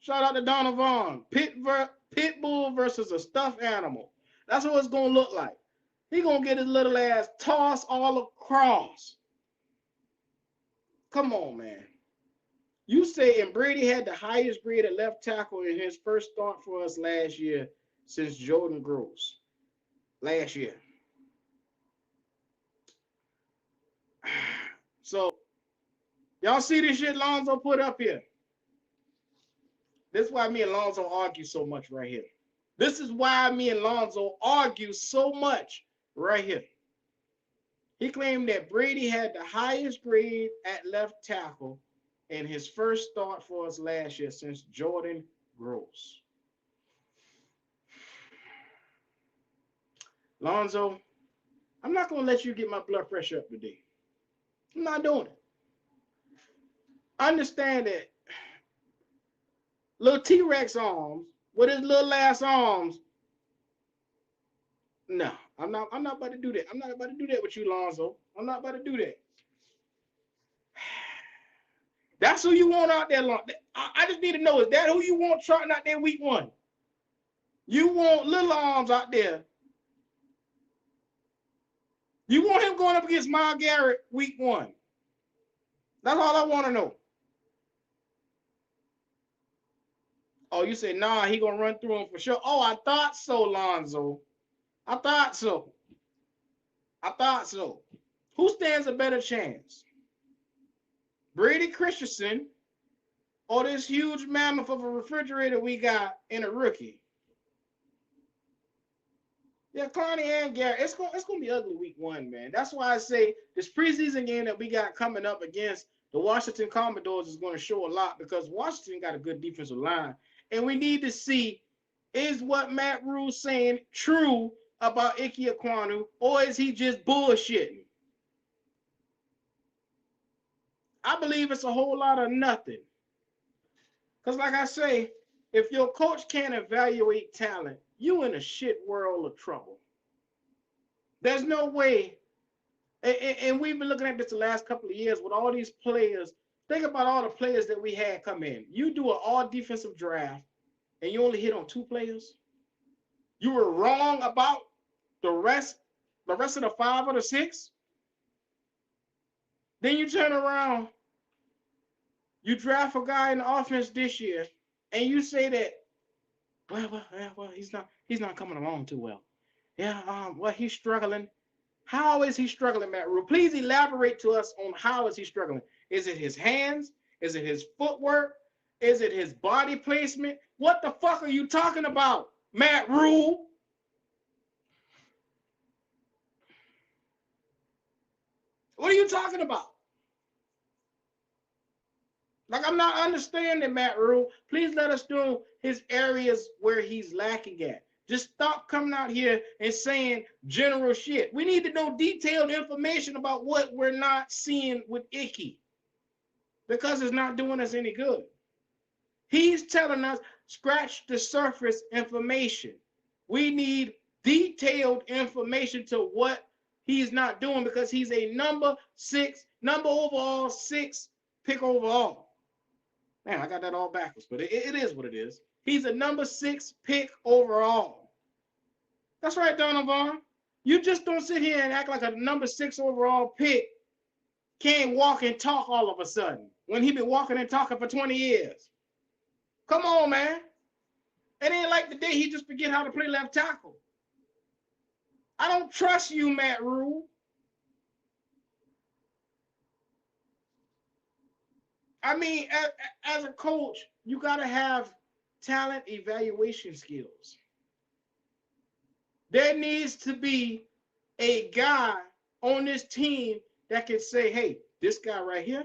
Shout out to Donald Vaughn. Pitbull versus a stuffed animal. That's what it's gonna look like. He gonna get his little ass tossed all across. Come on, man. You say, and Brady had the highest grade at left tackle in his first start for us last year since Jordan Gross. Last year. So, y'all see this shit Lonzo put up here? This is why me and Lonzo argue so much right here. This is why me and Lonzo argue so much right here. He claimed that Brady had the highest grade at left tackle in his first start for us last year since Jordan Gross. Lonzo, I'm not going to let you get my blood pressure up today. I'm not doing it. Understand that little T-Rex arms with his little ass arms. No, I'm not about to do that. I'm not about to do that with you, Lonzo. I'm not about to do that. That's who you want out there, Lonzo. I just need to know, is that who you want trotting out there week 1? You want little arms out there. You want him going up against Myles Garrett week 1. That's all I want to know. Oh, you say, nah, he going to run through him for sure. Oh, I thought so, Lonzo. I thought so. Who stands a better chance? Brady Christensen or this huge mammoth of a refrigerator we got in a rookie? Yeah, Clowney and Garrett. It's gonna be ugly week 1, man. That's why I say this preseason game that we got coming up against the Washington Commodores is going to show a lot because Washington got a good defensive line. And we need to see, is what Matt Rhule's saying true about Ekwonu, or is he just bullshitting? I believe it's a whole lot of nothing. Because like I say, if your coach can't evaluate talent, you in a shit world of trouble. There's no way. And we've been looking at this the last couple of years with all these players. Think about all the players that we had come in. You do an all defensive draft and you only hit on 2 players. You were wrong about the rest of the 5 or the 6. Then you turn around, you draft a guy in the offense this year, and you say that, well, he's not coming along too well. Yeah, he's struggling. How is he struggling, Matt Rhule? Please elaborate to us on how is he struggling. Is it his hands? Is it his footwork? Is it his body placement? What the fuck are you talking about, Matt Rhule? What are you talking about? Like, I'm not understanding, Matt Rhule. Please let us know his areas where he's lacking at. Just stop coming out here and saying general shit. We need to know detailed information about what we're not seeing with Icky because it's not doing us any good. He's telling us scratch the surface information. We need detailed information to what he's not doing because he's a number overall 6 pick overall. Man, I got that all backwards, but it is what it is. He's a number 6 pick overall. That's right, Donald Vaughn. You just don't sit here and act like a number 6 overall pick can't walk and talk all of a sudden when he been walking and talking for 20 years. Come on, man. It ain't like the day he just forget how to play left tackle. I don't trust you, Matt Rhule. I mean, as a coach, you got to have talent evaluation skills. There needs to be a guy on this team that can say, hey, this guy right here,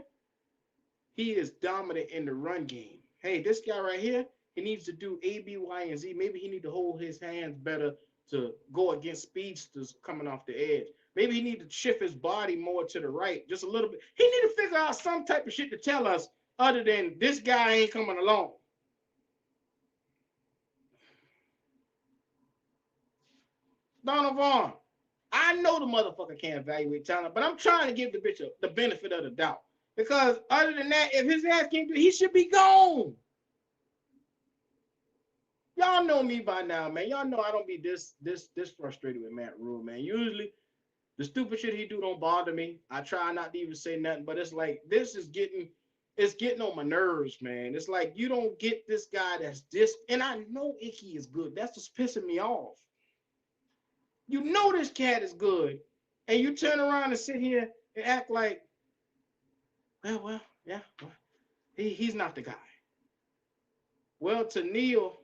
he is dominant in the run game. Hey, this guy right here, he needs to do A, B, Y, and Z. Maybe he need to hold his hands better to go against speedsters coming off the edge. Maybe he need to shift his body more to the right, just a little bit. He need to figure out some type of shit to tell us other than this guy ain't coming along. Donovan, I know the motherfucker can't evaluate talent, but I'm trying to give the bitch the benefit of the doubt. Because other than that, if his ass can't do it, he should be gone. Y'all know me by now, man. Y'all know I don't be this frustrated with Matt Rhule, man. Usually, the stupid shit he do don't bother me. I try not to even say nothing, but it's like this is getting on my nerves, man. It's like you don't get this guy that's this, and I know Icky is good. That's just pissing me off. You know this cat is good, and you turn around and sit here and act like, well, yeah, well, he's not the guy. Well, to Neil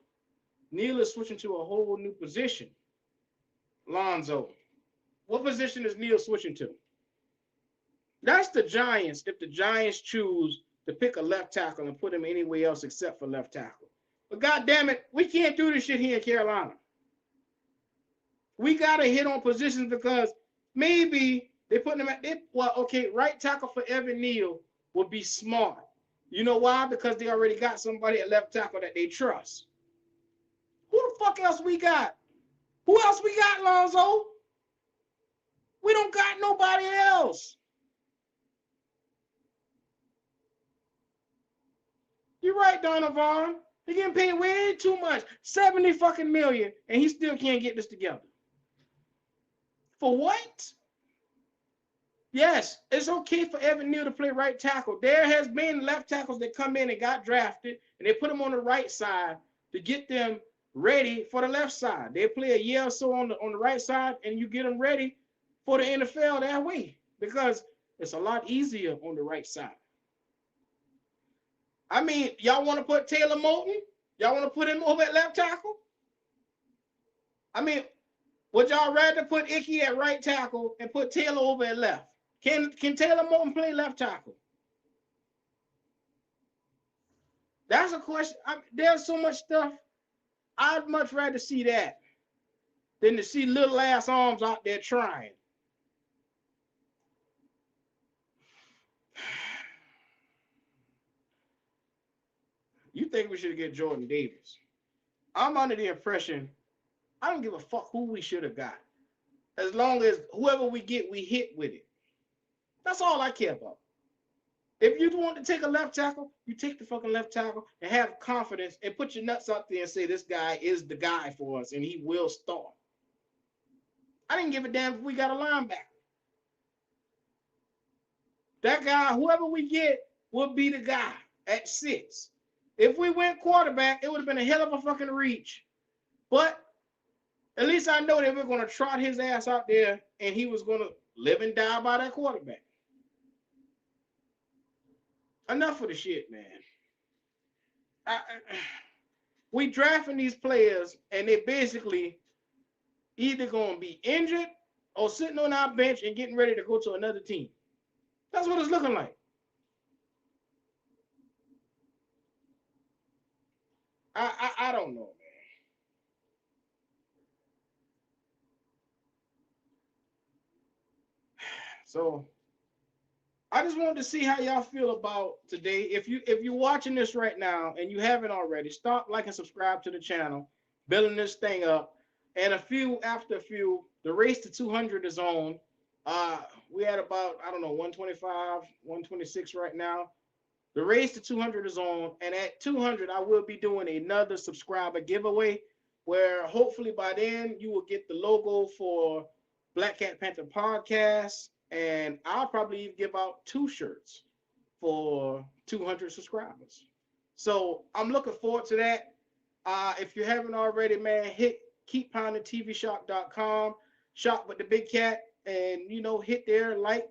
is switching to a whole new position. Lonzo. What position is Neil switching to? That's the Giants if the Giants choose to pick a left tackle and put him anywhere else except for left tackle. But God damn it, we can't do this shit here in Carolina. We got to hit on positions because maybe they put them at, right tackle for Evan Neal would be smart. You know why? Because they already got somebody at left tackle that they trust. Who the fuck else we got? Who else we got, Lonzo? We don't got nobody else. You're right, Donovan. He getting paid way too much. 70 fucking million, and he still can't get this together. For what? Yes, it's okay for Evan Neal to play right tackle. There has been left tackles that come in and got drafted, and they put them on the right side to get them ready for the left side. They play a year or so on the right side, and you get them ready for the NFL that way because it's a lot easier on the right side. I mean, y'all want to put Taylor Moton? Y'all want to put him over at left tackle? I mean, would y'all rather put Icky at right tackle and put Taylor over at left? Can Taylor Moton play left tackle? That's a question. There's so much stuff. I'd much rather see that than to see little ass arms out there trying. You think we should get Jordan Davis? I'm under the impression I don't give a fuck who we should have got. As long as whoever we get, we hit with it. That's all I care about. If you want to take a left tackle, you take the fucking left tackle and have confidence and put your nuts out there and say this guy is the guy for us and he will start. I didn't give a damn if we got a linebacker. That guy, whoever we get, will be the guy at 6. If we went quarterback, it would have been a hell of a fucking reach. But at least I know that we're going to trot his ass out there and he was going to live and die by that quarterback. Enough of the shit, man. We drafting these players and they basically either going to be injured or sitting on our bench and getting ready to go to another team. That's what it's looking like. I don't know, man. So I just wanted to see how y'all feel about today. If you're watching this right now and you haven't already, stop, like, and subscribe to the channel. Building this thing up. And after a few, the race to 200 is on. We had about, 125, 126 right now. The race to 200 is on. And at 200, I will be doing another subscriber giveaway where hopefully by then you will get the logo for Black Cat Panther podcast, and I'll probably give out 2 shirts for 200 subscribers. So I'm looking forward to that. If you haven't already, man, hit keeppoundingtvshop.com, shop with the big cat, and hit there, like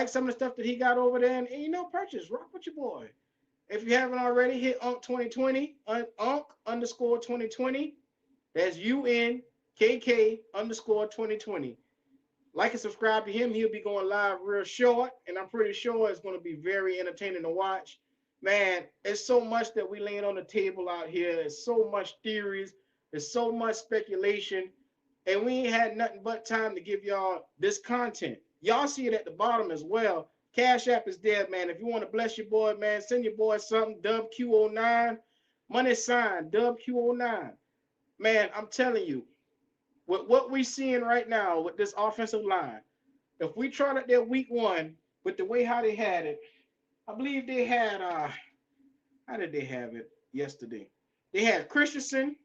some of the stuff that he got over there, and purchase, rock with your boy. If you haven't already, hit Unk 2020, Unk underscore 2020. That's UNKK underscore 2020. Like and subscribe to him. He'll be going live real short, and I'm pretty sure it's going to be very entertaining to watch. Man, it's so much that we laying on the table out here. There's so much theories. There's so much speculation, and we ain't had nothing but time to give y'all this content. Y'all see it at the bottom as well. Cash App is there, man. If you want to bless your boy, man, send your boy something. WQ09, money sign WQ09. Man, I'm telling you, with what we're seeing right now with this offensive line, if we tried it there week 1 with the way how they had it, I believe they had how did they have it yesterday? They had Christensen,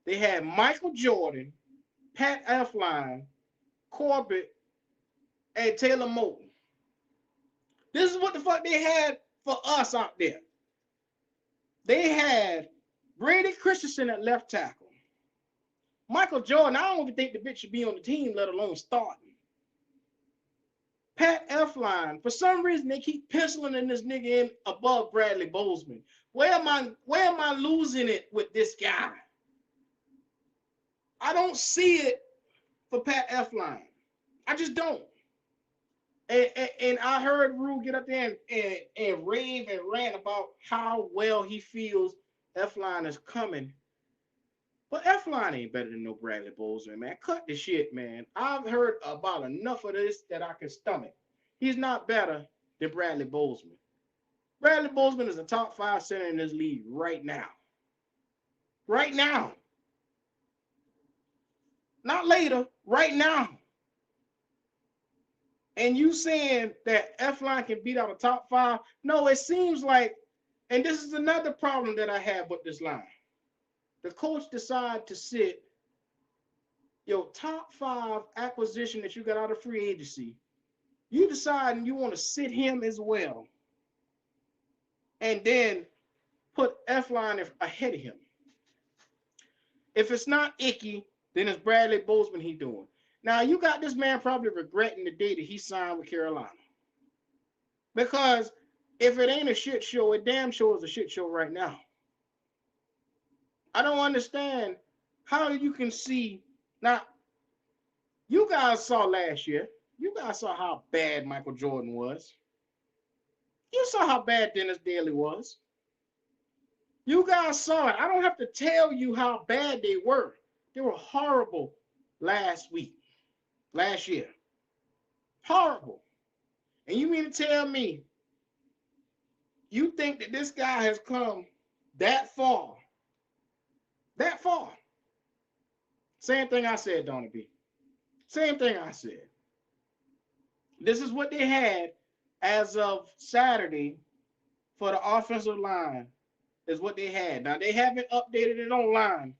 they had Michael Jordan, Pat Elflein, Corbett, and Taylor Moton. This is what the fuck they had for us out there. They had Brady Christensen at left tackle. Michael Jordan, I don't even think the bitch should be on the team, let alone starting. Pat Elflein, for some reason they keep penciling in this nigga in above Bradley Bozeman. Where am I losing it with this guy? I don't see it for Pat Elflein. I just don't. And I heard Rhule get up there and rave and rant about how well he feels Elflein is coming. But Elflein ain't better than no Bradley Bozeman, man. Cut the shit, man. I've heard about enough of this that I can stomach. He's not better than Bradley Bozeman. Bradley Bozeman is a top 5 center in this league right now. Right now. Not later, right now. And you saying that Elflein can beat out a top 5? No, it seems like, and this is another problem that I have with this line. The coach decided to sit your top 5 acquisition that you got out of free agency. You decide you want to sit him as well. And then put Elflein ahead of him. If it's not Icky, then it's Bradley Bozeman he doing. Now, you got this man probably regretting the day that he signed with Carolina. Because if it ain't a shit show, it damn sure is a shit show right now. I don't understand how you can see. Now, you guys saw last year. You guys saw how bad Michael Jordan was. You saw how bad Dennis Daly was. You guys saw it. I don't have to tell you how bad they were. They were horrible last year. Horrible. And you mean to tell me you think that this guy has come that far? That far. Same thing I said, Donna B. Same thing I said. This is what they had as of Saturday for the offensive line, is what they had. Now, they haven't updated it online,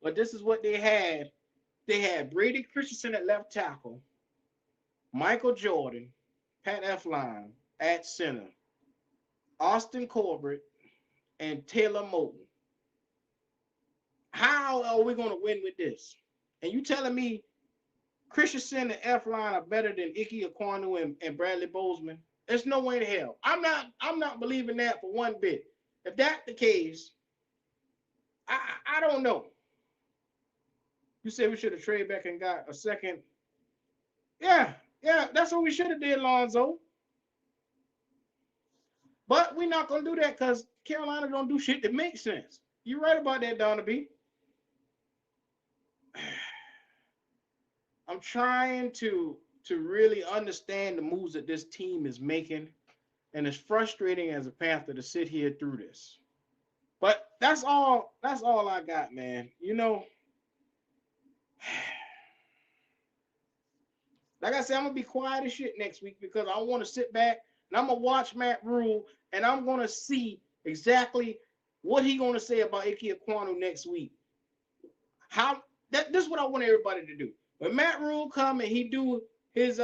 but this is what they had. They had Brady Christensen at left tackle, Michael Jordan, Pat Elflein at center, Austin Corbett, and Taylor Moton. How are we going to win with this? And you telling me Christensen and Elflein are better than Ike Ekwonu and Bradley Bozeman? There's no way in hell. I'm not believing that for one bit. If that's the case, I don't know. You said we should have traded back and got a second. Yeah, that's what we should have did, Lonzo. But we're not going to do that because Carolina don't do shit that makes sense. You're right about that, Donna B. I'm trying to really understand the moves that this team is making, and it's frustrating as a Panther to sit here through this. But that's all I got, man. You know, like I said, I'm gonna be quiet as shit next week because I want to sit back and I'm gonna watch Matt Rhule and I'm gonna see exactly what he's gonna say about Ike Ekwonu next week. This is what I want everybody to do. When Matt Rhule come and he do his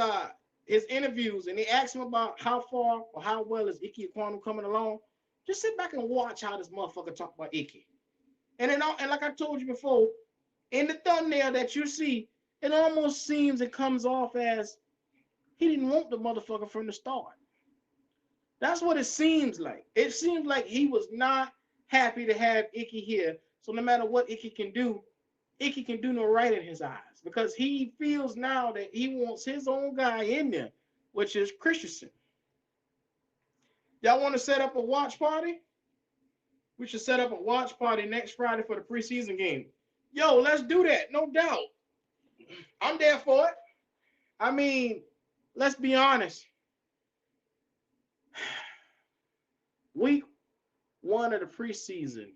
interviews and they ask him about how far or how well is Ekwonu coming along, just sit back and watch how this motherfucker talk about Ike. And like I told you before, in the thumbnail that you see, it almost seems it comes off as he didn't want the motherfucker from the start. That's what it seems like. It seems like he was not happy to have Icky here. So no matter what Icky can do no right in his eyes because he feels now that he wants his own guy in there, which is Christensen. Y'all want to set up a watch party? We should set up a watch party next Friday for the preseason game. Yo, let's do that. No doubt. I'm there for it. I mean, let's be honest. Week 1 of the preseason,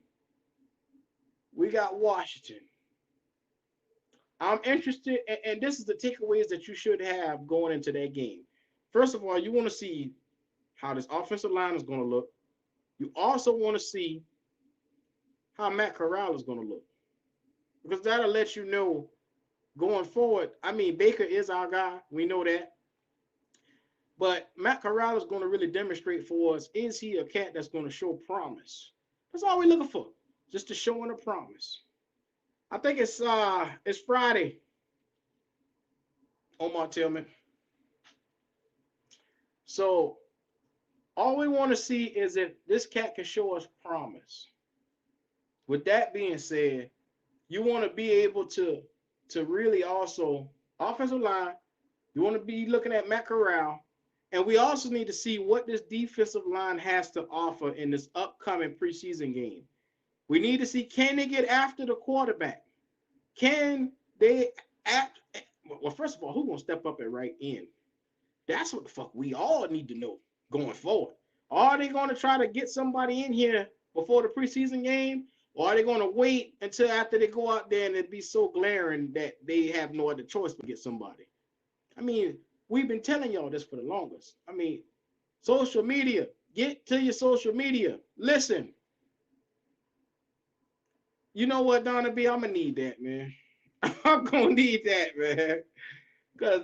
we got Washington. I'm interested, and this is the takeaways that you should have going into that game. First of all, you want to see how this offensive line is going to look. You also want to see how Matt Corral is going to look. Because that'll let you know going forward. I mean, Baker is our guy. We know that. But Matt Corral is going to really demonstrate for us, is he a cat that's going to show promise? That's all we're looking for, just to showing a promise. I think it's Friday, Omar Tillman. So all we want to see is if this cat can show us promise. With that being said, you want to be able to really also, offensive line, you want to be looking at Matt Corral, and we also need to see what this defensive line has to offer in this upcoming preseason game. We need to see, can they get after the quarterback? Can they act? Well, first of all, who's going to step up at right end? That's what the fuck we all need to know going forward. Are they going to try to get somebody in here before the preseason game? Or are they going to wait until after they go out there and it be so glaring that they have no other choice but get somebody? I mean, we've been telling y'all this for the longest. I mean, social media, get to your social media. Listen. You know what, Donna B? I'm going to need that, man. I'm going to need that, man. Because,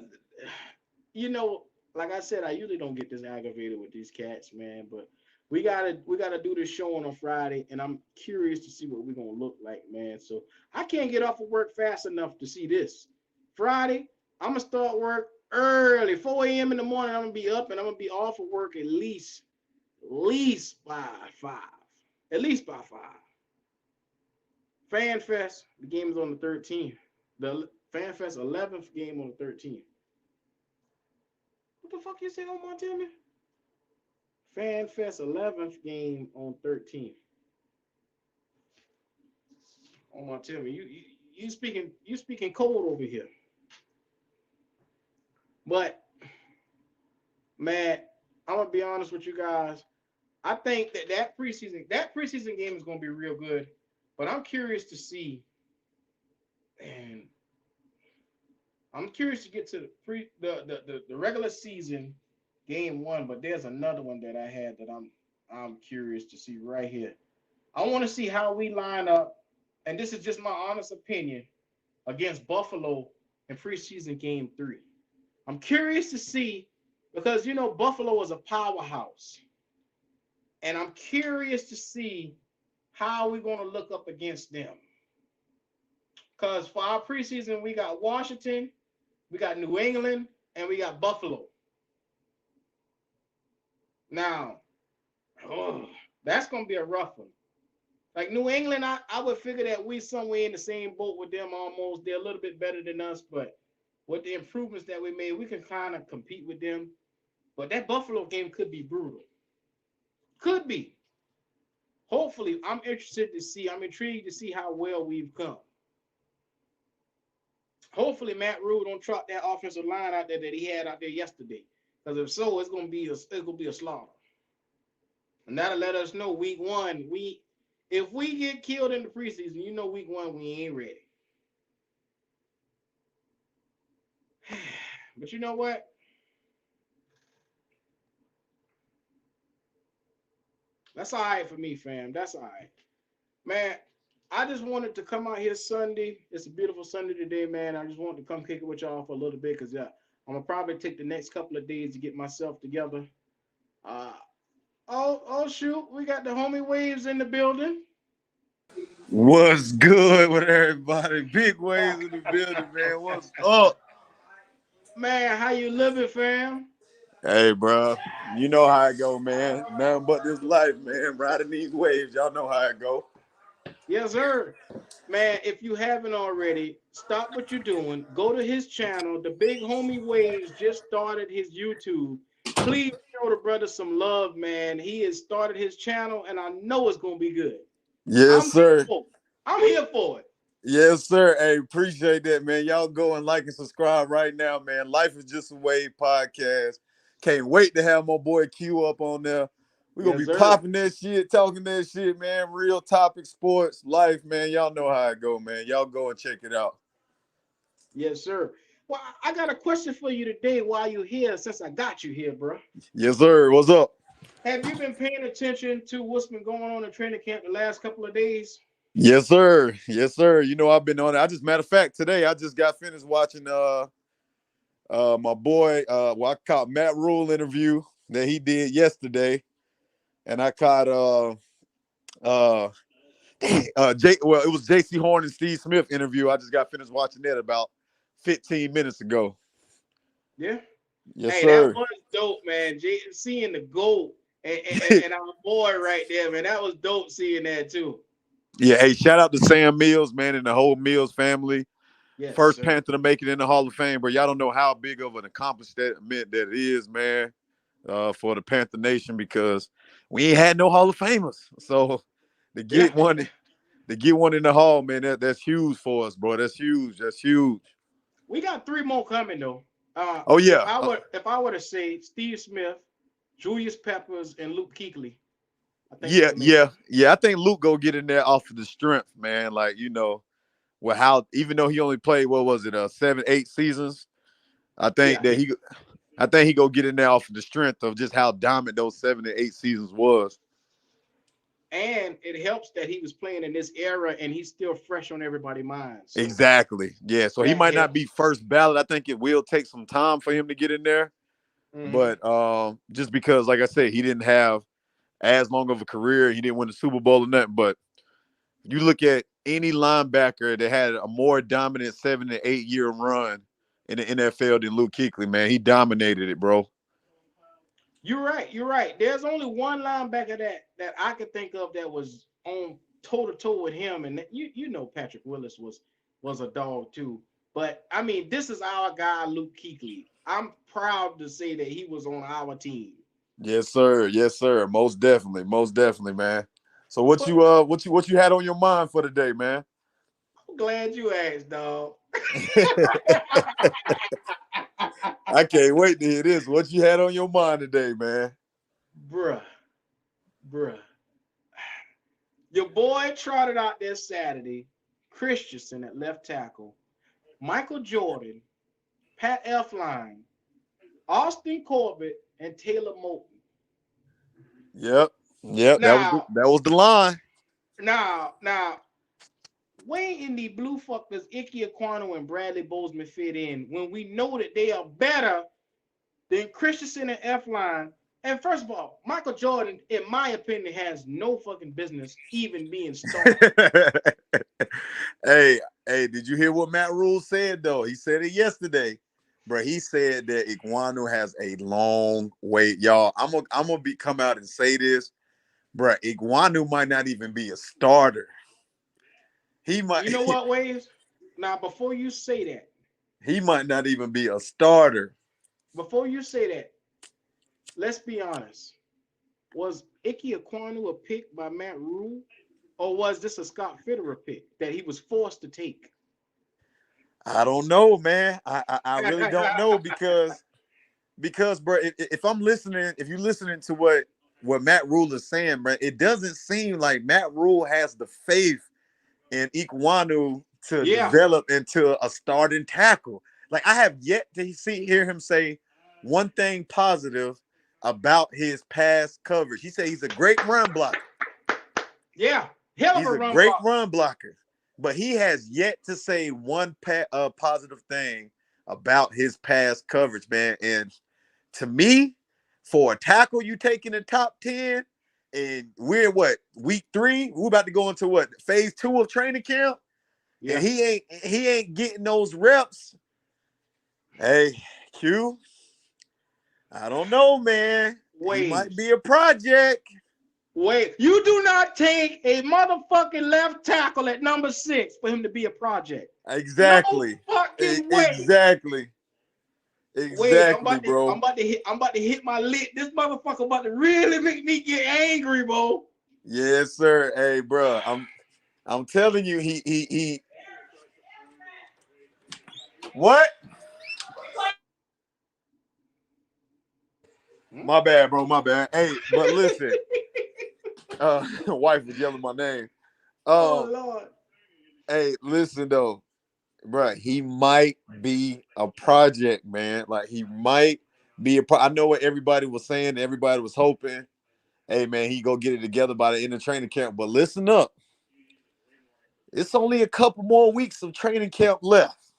you know, like I said, I usually don't get this aggravated with these cats, man. But we gotta do this show on Friday, and I'm curious to see what we're going to look like, man. So I can't get off of work fast enough to see this. Friday, I'm going to start work early, 4 a.m. in the morning. I'm going to be up, and I'm going to be off of work at least by 5. At least by 5. Fan Fest, the game is on the 13th. The Fan Fest 11th game on the 13th. What the fuck you say, Omar? Tell me. Fan Fest 11th game on 13th. Omar, tell me. You speaking cold over here. But man, I'm gonna be honest with you guys. I think that preseason game is gonna be real good. But I'm curious to see, and I'm curious to get to the regular season game 1. But there's another one that I had that I'm curious to see right here. I want to see how we line up, and this is just my honest opinion, against Buffalo in preseason game 3. I'm curious to see because you know Buffalo is a powerhouse, and I'm curious to see how we're going to look up against them. Because for our preseason, we got Washington, we got New England, and we got Buffalo. Now, that's going to be a rough one. Like New England, I would figure that we somewhere in the same boat with them almost. They're a little bit better than us, but with the improvements that we made, we can kind of compete with them. But that Buffalo game could be brutal. Could be. Hopefully, I'm intrigued to see how well we've come. Hopefully, Matt Rhule don't trot that offensive line out there that he had out there yesterday. Because if so, it's gonna be a slaughter. And that'll let us know week 1, if we get killed in the preseason, you know week 1 we ain't ready. But you know what? That's all right for me, fam. That's all right. Man, I just wanted to come out here Sunday. It's a beautiful Sunday today, man. I just wanted to come kick it with y'all for a little bit because I'm gonna probably take the next couple of days to get myself together. Uh, oh shoot, we got the homie Waves in the building. What's good with everybody? Big waves in the building, man. What's up? Man, how you living, fam? Hey, bro. You know how it go, man. Nothing but this life, man. Riding these waves. Y'all know how it go. Yes, sir. Man, if you haven't already, stop what you're doing. Go to his channel. The big homie Waves just started his YouTube. Please show the brother some love, man. He has started his channel, and I know it's gonna be good. Yes, I'm here sir. for it. I'm here for it. Yes, sir. Hey, appreciate that, man. Y'all go and like and subscribe right now, man. Life is Just a Wave podcast. Can't wait to have my boy Q up on there. We're gonna Yes, be sir. popping that shit, talking that shit, man. Real topic, sports, life, man. Y'all know how it go, man. Y'all go and check it out. Yes, sir. Well, I got a question for you today while you're here, since I got you here, bro. Yes, sir. What's up? Have you been paying attention to what's been going on in training camp the last couple of days? Yes, sir. Yes, sir. You know I've been on it. I just matter of fact today I just got finished watching my boy well I caught Matt Rhule interview that he did yesterday, and I caught uh well it was JC Horn and Steve Smith interview. I just got finished watching that about 15 minutes ago. Yeah. Yes, Hey, that sir. was dope, man. Seeing the goal and our boy right there, man. That was dope seeing that too. Yeah, hey, shout out to Sam Mills, man, and the whole Mills family. Yes, First sir. Panther to make it in the Hall of Fame, but y'all don't know how big of an accomplishment that it is, man. For the Panther Nation because we ain't had no Hall of Famers. So to Yeah. get one, to get one in the Hall, man, that's huge for us, bro. That's huge. That's huge. We got three more coming though. Oh If yeah, I were to say Steve Smith, Julius Peppers, and Luke Kuechly, I think yeah, they'll make it. yeah, yeah. I think Luke go get in there off of the strength, man. Like well, how even though he only played what was it, 7, 8 seasons. I think Yeah, that I think he go get in there off of the strength of just how dominant those 7 and 8 seasons was. and it helps that he was playing in this era and he's still fresh on everybody's mind. So Exactly. Yeah. So he that might not be helps. first ballot. I think it will take some time for him to get in there. Hmm. But just because, like I said, he didn't have as long of a career, he didn't win the Super Bowl or nothing. But you look at any linebacker that had a more dominant 7 to 8 year run in the NFL than Luke Kuechly, man. He dominated it, bro. You're right. You're right. There's only one linebacker that I could think of that was on toe to toe with him, and you know Patrick Willis was a dog too. But I mean, this is our guy Luke Kuechly. I'm proud to say that he was on our team. Yes, sir. Yes, sir. Most definitely. Most definitely, man. So what But you had on your mind for today, man? I'm glad you asked, dog. I can't wait to hear this. What you had on your mind today, man? bruh, bruh. Your boy trotted out there Saturday. Christensen at left tackle, Michael Jordan, Pat Elfline, Austin Corbett, and Taylor Moton. Yep. Yep. Now, That was the line. now, where in the blue fuck does Ike Ekwonu and Bradley Bozeman fit in when we know that they are better than Christensen and F-line? And first of all, Michael Jordan, in my opinion, has no fucking business even being starting. hey, hey, did you hear what Matt Rule said though? He said it yesterday. Bro, he said that Ikwonu has a long wait. Y'all, I'm gonna be come out and say this. Bro, Ikwonu might not even be a starter. He might You know what, Waves? Now, he might not even be a starter. before you say that, let's be honest. Was Ike Ekwonu a pick by Matt Rule, or was this a Scott Fitterer pick that he was forced to take? I don't know, man. I really don't know because bro, if I'm listening, if you're listening to what Matt Rule is saying, bro, it doesn't seem like Matt Rule has the faith in Ikwanu to Yeah, develop into a starting tackle. Like I have yet to hear him say one thing positive about his past coverage. He said he's a great run blocker. yeah. Hell of He's a a run great blocker. run blocker, but he has yet to say one positive thing about his pass coverage, man. And to me, for a tackle you take in the top 10, and we're what, week 3? We're about to go into what, phase 2 of training camp, and Yeah. he ain't getting those reps. Hey, Q, I don't know, man. He might Waves. be a project. Wait, you do not take a motherfucking left tackle at number 6 for him to be a project. No Exactly. fucking way. Exactly. Wait, Exactly, bro. I'm about to hit my lip. This motherfucker about to really make me get angry, bro. Yes, sir. Hey, bro. I'm telling you, he what? Hmm? My bad, bro. My bad. Hey, but listen, wife was yelling my name. Oh Um, Lord. hey, listen though, bro. He might be a project, man. Like he might be I know what everybody was saying. Everybody was hoping. Hey, man, he go get it together by the end of training camp. But listen up. It's only a couple more weeks of training camp left.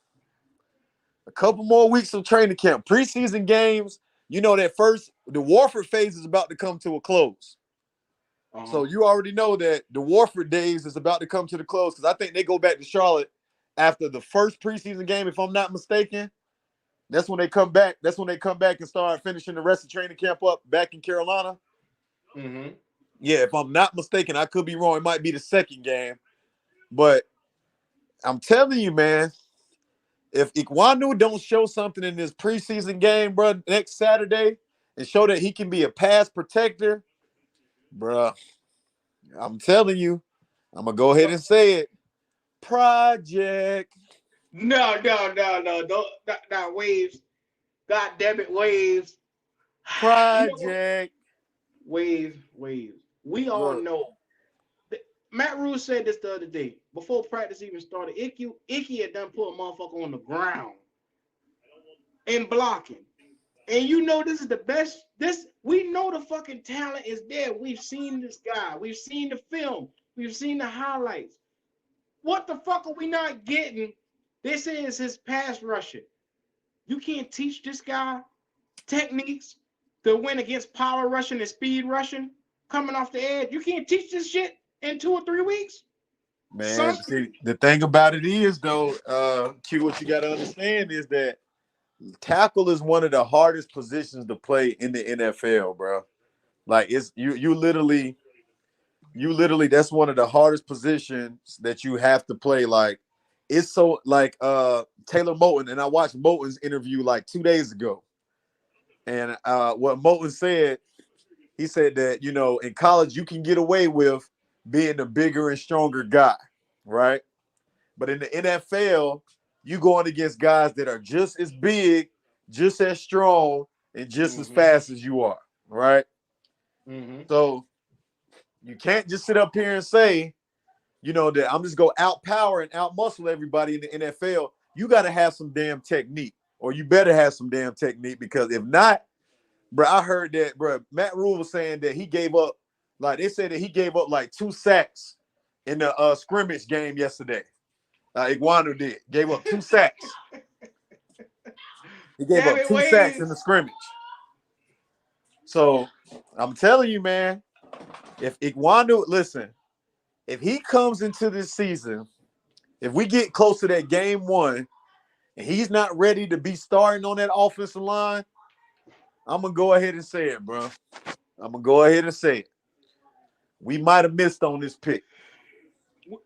A couple more weeks of training camp. Preseason games, you know that the Warford phase is about to come to a close. So Uh-huh. you already know that the Warford days is about to come to the close because I think they go back to Charlotte after the first preseason game, if I'm not mistaken. That's when they come back. That's when they come back and start finishing the rest of training camp up back in Carolina. Mm-hmm. Yeah, if I'm not mistaken, I could be wrong. It might be the second game. But I'm telling you, man, if Ekwonu don't show something in this preseason game, bro, next Saturday, and show that he can be a pass protector, bro, I'm telling you, I'm gonna go ahead and say it. Project. No. Don't not waves. God damn it, waves. You know, Project. waves. We all Look, know. Matt Rule said this the other day before practice even started. Icky had done put a motherfucker on the ground and blocking. And you know this is the best. This we know the fucking talent is there. We've seen this guy. We've seen the film. We've seen the highlights. What the fuck are we not getting? This is his pass rushing. You can't teach this guy techniques to win against power rushing and speed rushing coming off the edge. You can't teach this shit in 2 or 3 weeks. man, Some see, the thing about it is, though, Q, what you got to understand is that tackle is one of the hardest positions to play in the NFL, bro. Like it's you literally that's one of the hardest positions that you have to play. Like it's so like Taylor Moton, and I watched Moton's interview like 2 days ago. And what Moton said, he said that, in college you can get away with being a bigger and stronger guy, right? But in the NFL, you going against guys that are just as big, just as strong, and just as mm-hmm, fast as you are, right? mm-hmm. So you can't just sit up here and say, that I'm just going to outpower and outmuscle everybody in the NFL. You got to have some damn technique, or you better have some damn technique, because if not, bro, I heard that, bro, Matt Rule was saying that he gave up, like they said that he gave up like 2 sacks in the scrimmage game yesterday. Ekwonu gave up 2 sacks. He gave Damn up it, 2 sacks in the waves. scrimmage. So I'm telling you, man, if Ekwonu, listen, if he comes into this season, if we get close to that game 1 and he's not ready to be starting on that offensive line, I'm gonna go ahead and say it, bro. I'm gonna go ahead and say it. We might have missed on this pick.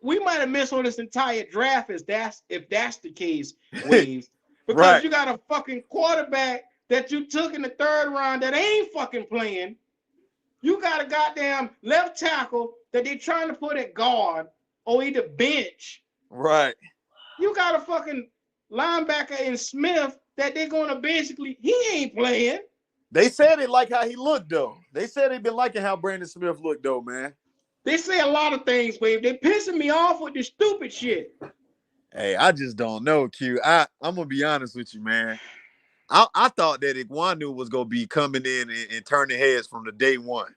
We might have missed on this entire draft if that's the case, waves. Because Right, you got a fucking quarterback that you took in the 3rd round that ain't fucking playing. You got a goddamn left tackle that they trying to put at guard or either bench. right. You got a fucking linebacker in Smith that they're gonna basically he ain't playing. They said they like how he looked, though. They said they've been liking how Brandon Smith looked, though, man. They say a lot of things, Wave. They pissing me off with this stupid shit. Hey, I just don't know, Q. I'm gonna be honest with you, man. I thought that Ekwonu was gonna be coming in and turning heads from the day 1.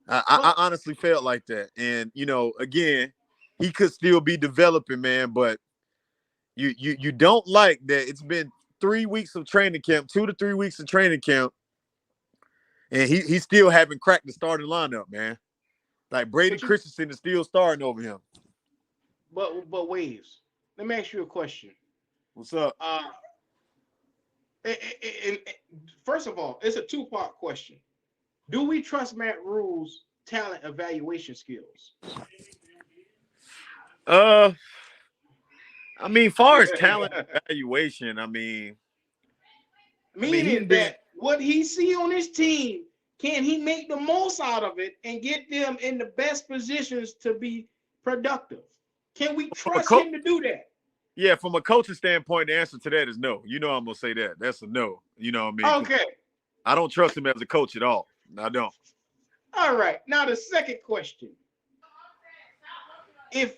I But honestly felt like that. And again, he could still be developing, man. But you don't like that. It's been 3 weeks of training camp, 2 to 3 weeks of training camp, and he still haven't cracked the starting lineup, man. Like Brady but you Christensen is still starting over him. but waves. Let me ask you a question. What's up? Uh, first of all, it's a two-part question. Do we trust Matt Rule's talent evaluation skills? Uh, I mean, far as talent evaluation, he's Meaning been that what he see on his team, can he make the most out of it and get them in the best positions to be productive? Can we from a trust coach. him to do that? Yeah, from a coaching standpoint, the answer to that is no. I'm gonna say that. That's a no. You know what I mean? 'Cause Okay. I don't trust him as a coach at all. I don't. All right. Now the second question. If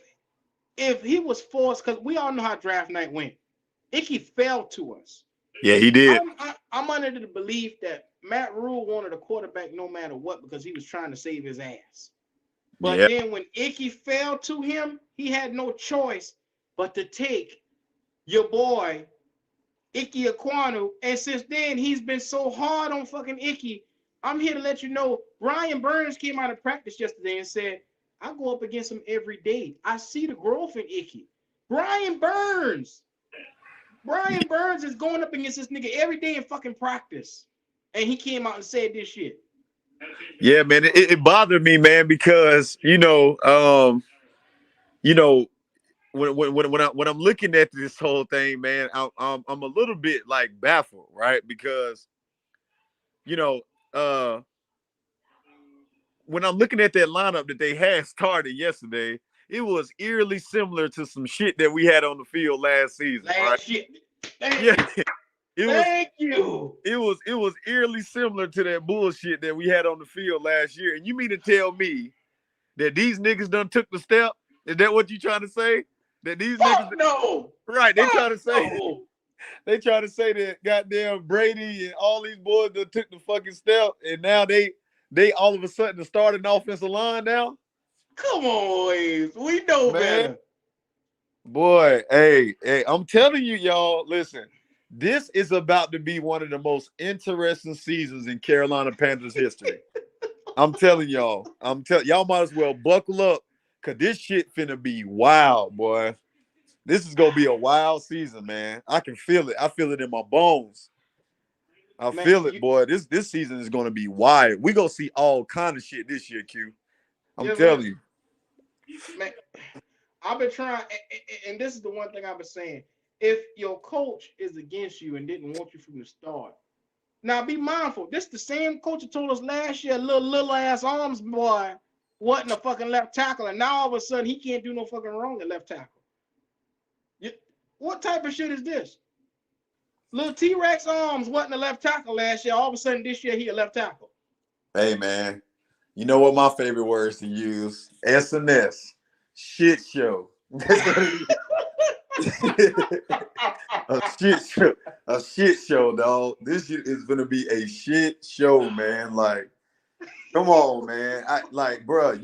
if he was forced, because we all know how draft night went, Icky fell to us. Yeah, he did. I'm under the belief that Matt Rule wanted a quarterback no matter what because he was trying to save his ass. But Yeah. then when Icky fell to him, he had no choice but to take your boy Icky Ekwonu. And since then, he's been so hard on fucking Icky. I'm here to let you know, Brian Burns came out of practice yesterday and said, I go up against him every day. I see the growth in Icky. Brian Burns. Brian Burns is going up against this nigga every day in fucking practice. And he came out and said this shit. Yeah, man. It bothered me, man, because you know, when I'm looking at this whole thing, man, I'm a little bit like baffled, right? Because you know, uh, when I'm looking at that lineup that they had started yesterday, it was eerily similar to some shit that we had on the field last season, right? Last shit. Yeah, Thank, it was thank you. it was eerily similar to that bullshit that we had on the field last year. And you mean to tell me that these niggas done took the step? Is that what you trying to say? That these niggas, Fuck no. right? They Fuck trying to say no. they trying to say that goddamn Brady and all these boys that took the fucking step, and now they all of a sudden starting offensive line now. Come on, Waves. We know Man, better. boy, hey, I'm telling you, y'all, listen, this is about to be one of the most interesting seasons in Carolina Panthers history. I'm telling y'all, y'all might as well buckle up, cause this shit finna be wild, boy. This is gonna be a wild season, man. I can feel it. I feel it in my bones. I Man, feel it, boy. This season is gonna be wild. We gonna see all kind of shit this year, Q. I'm yes, telling sir. you. Man, I've been trying, and this is the one thing I've been saying. If your coach is against you and didn't want you from the start, now be mindful. This the same coach that told us last year, little ass arms boy wasn't a fucking left tackle, and now all of a sudden he can't do no fucking wrong at left tackle. You, what type of shit is this? Little T-Rex arms wasn't a left tackle last year. All of a sudden this year he a left tackle. Hey, man. You know what my favorite words to use? S&S. Shit show. That's what it is. A shit show. A shit show, dog. This shit is gonna be a shit show, man. Like, come on, man. I like, bro.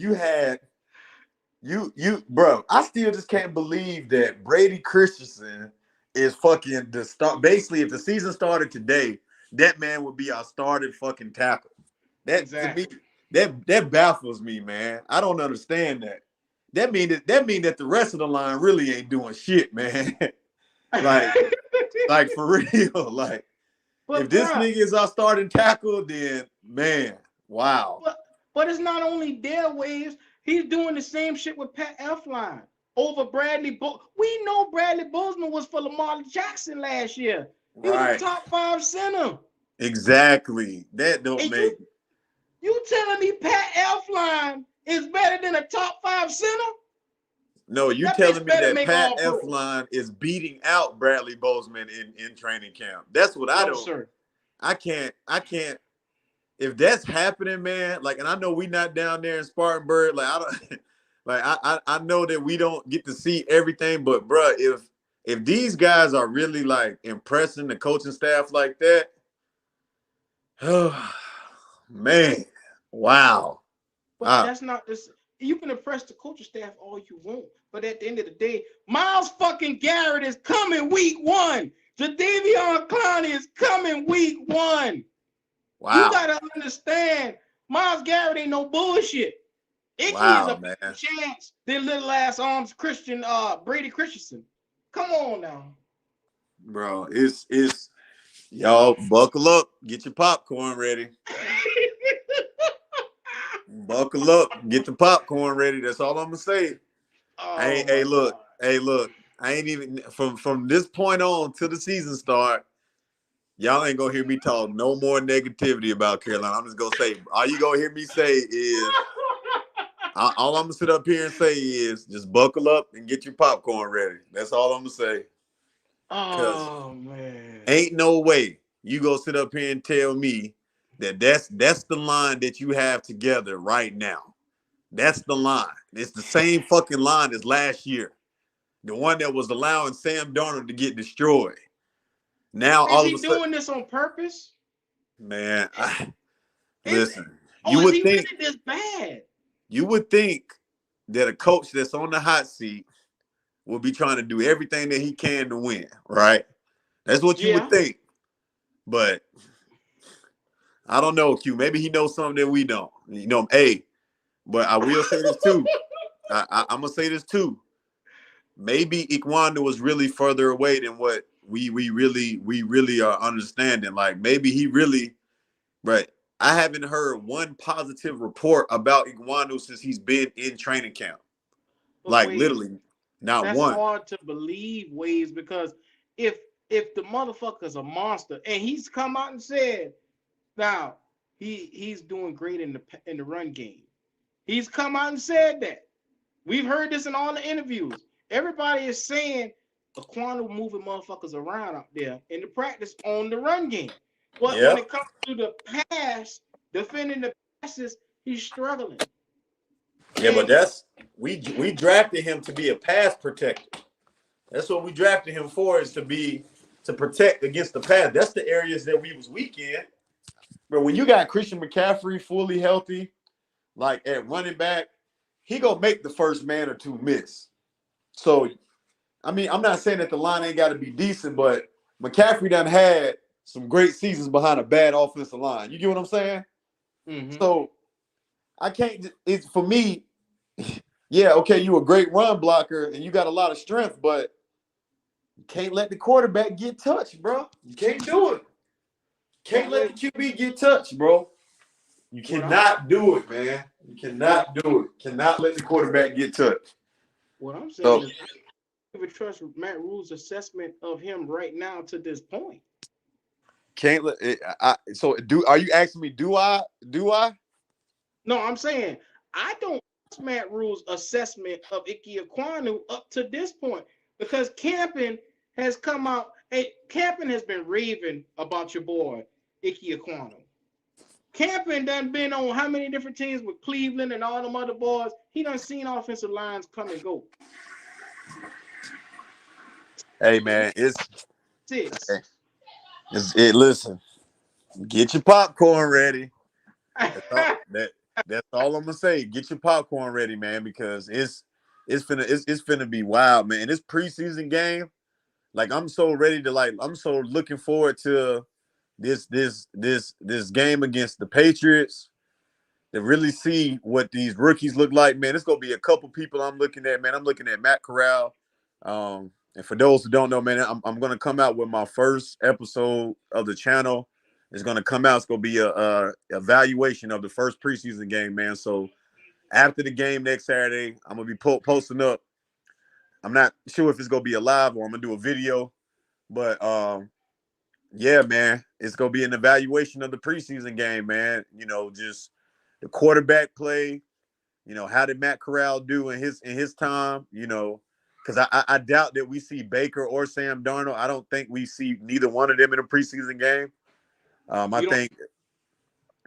Bro. I still just can't believe that Brady Christensen is fucking the start. Basically, if the season started today, that man would be our starting fucking tackle. That to me, Exactly. that baffles me, man. I don't understand that. That mean that the rest of the line really ain't doing shit, man. like, like for real. Like, if but this bruh, nigga is our starting tackle, then man, wow. but but it's not only their waves. He's doing the same shit with Pat Elfline over Bradley. We know Bradley Bozeman was for Lamar Jackson last year. He was a Right. top 5 center. Exactly. That don't And make you telling me Pat Elfline is better than a top 5 center? no. You That telling bitch me better that make Pat all pro. Elfline is beating out Bradley Bozeman in training camp? That's what I No, don't. sir. I can't. If that's happening, man, like, and I know we not down there in Spartanburg, like I don't, like I know that we don't get to see everything, but bruh, if these guys are really like impressing the coaching staff like that, oh man, wow, But that's not this. You can impress the coaching staff all you want, but at the end of the day, Miles fucking Garrett is coming week 1. Jadeveon Clowney is coming week 1. You Wow. gotta understand, Miles Garrett ain't no bullshit. Icky is a Wow, man. better chance than little ass arms Christian Brady Christensen. Come on now. Bro, it's y'all buckle up, get your popcorn ready. Buckle up, get the popcorn ready. That's all I'm gonna say. Oh Hey, my god. hey, look. I ain't even from this point on till the season start. Y'all ain't gonna hear me talk no more negativity about Carolina. I'm just gonna say all you gonna hear me say is all I'm gonna sit up here and say is just buckle up and get your popcorn ready. That's all I'm gonna say. Cause Oh man. ain't no way you go sit up here and tell me that's the line that you have together right now. That's the line. It's the same fucking line as last year. The one that was allowing Sam Darnold to get destroyed. Now Is all of he a sudden, doing this on purpose? man, Is listen. is he really this bad? You would think that a coach that's on the hot seat will be trying to do everything that he can to win, right? That's what you would Yeah. think. But I don't know, Q. Maybe he knows something that we don't. Hey, but I will say this too. I'm gonna say this too. Maybe Ekwonu was really further away than what we really are understanding. Like maybe he really, right. I haven't heard one positive report about Ekwonu since he's been in training camp. But Like ways, literally, not that's one. hard to believe, ways, because if the motherfucker's a monster and he's come out and said, now he's doing great in the run game. He's come out and said that. We've heard this in all the interviews. Everybody is saying Ekwonu moving motherfuckers around out there in the practice on the run game. But when Yep. it comes to the pass, defending the passes, he's struggling. Yeah, but And we drafted him to be a pass protector. That's what we drafted him for, is to protect against the pass. That's the areas that we was weak in. But when you got Christian McCaffrey fully healthy, like at running back, he gonna make the first man or two miss. So I mean, I'm not saying that the line ain't got to be decent, but McCaffrey done had some great seasons behind a bad offensive line. You get what I'm saying? mm-hmm. So I can't. It's for me. Yeah, okay, you a great run blocker and you got a lot of strength, but you can't let the quarterback get touched, bro. You can't do it. But Can't let the QB get touched, bro. You what I'm cannot do it, man. You what cannot do it. Cannot let the quarterback get touched. what I'm saying So is I don't even trust Matt Rule's assessment of him right now to this point. can't let it. So do are you asking me? Do I? Do I? No, I'm saying I don't trust Matt Rule's assessment of Ike Ekwonu up to this point because Camping has come out. Hey, Camping has been raving about your boy Ike Ekwonu. Camping done been on how many different teams with Cleveland and all them other boys. He done seen offensive lines come and go. Hey man, Six. listen. Get your popcorn ready. That's all that's all I'm gonna say. Get your popcorn ready, man, because it's finna be wild, man. This preseason game, like I'm so ready to I'm so looking forward to this game against the Patriots to really see what these rookies look like, man. It's gonna be a couple people I'm looking at, man. I'm looking at Matt Corral. And for those who don't know, man, I'm gonna come out with my first episode of the channel. It's gonna come out. It's gonna be a evaluation of the first preseason game, man. So after the game next Saturday, I'm gonna be posting up. I'm not sure if it's gonna be a live or I'm gonna do a video, but yeah, man, it's gonna be an evaluation of the preseason game, man. Just the quarterback play. How did Matt Corral do in his time? Because I doubt that we see Baker or Sam Darnold. I don't think we see neither one of them in a preseason game. I You don't think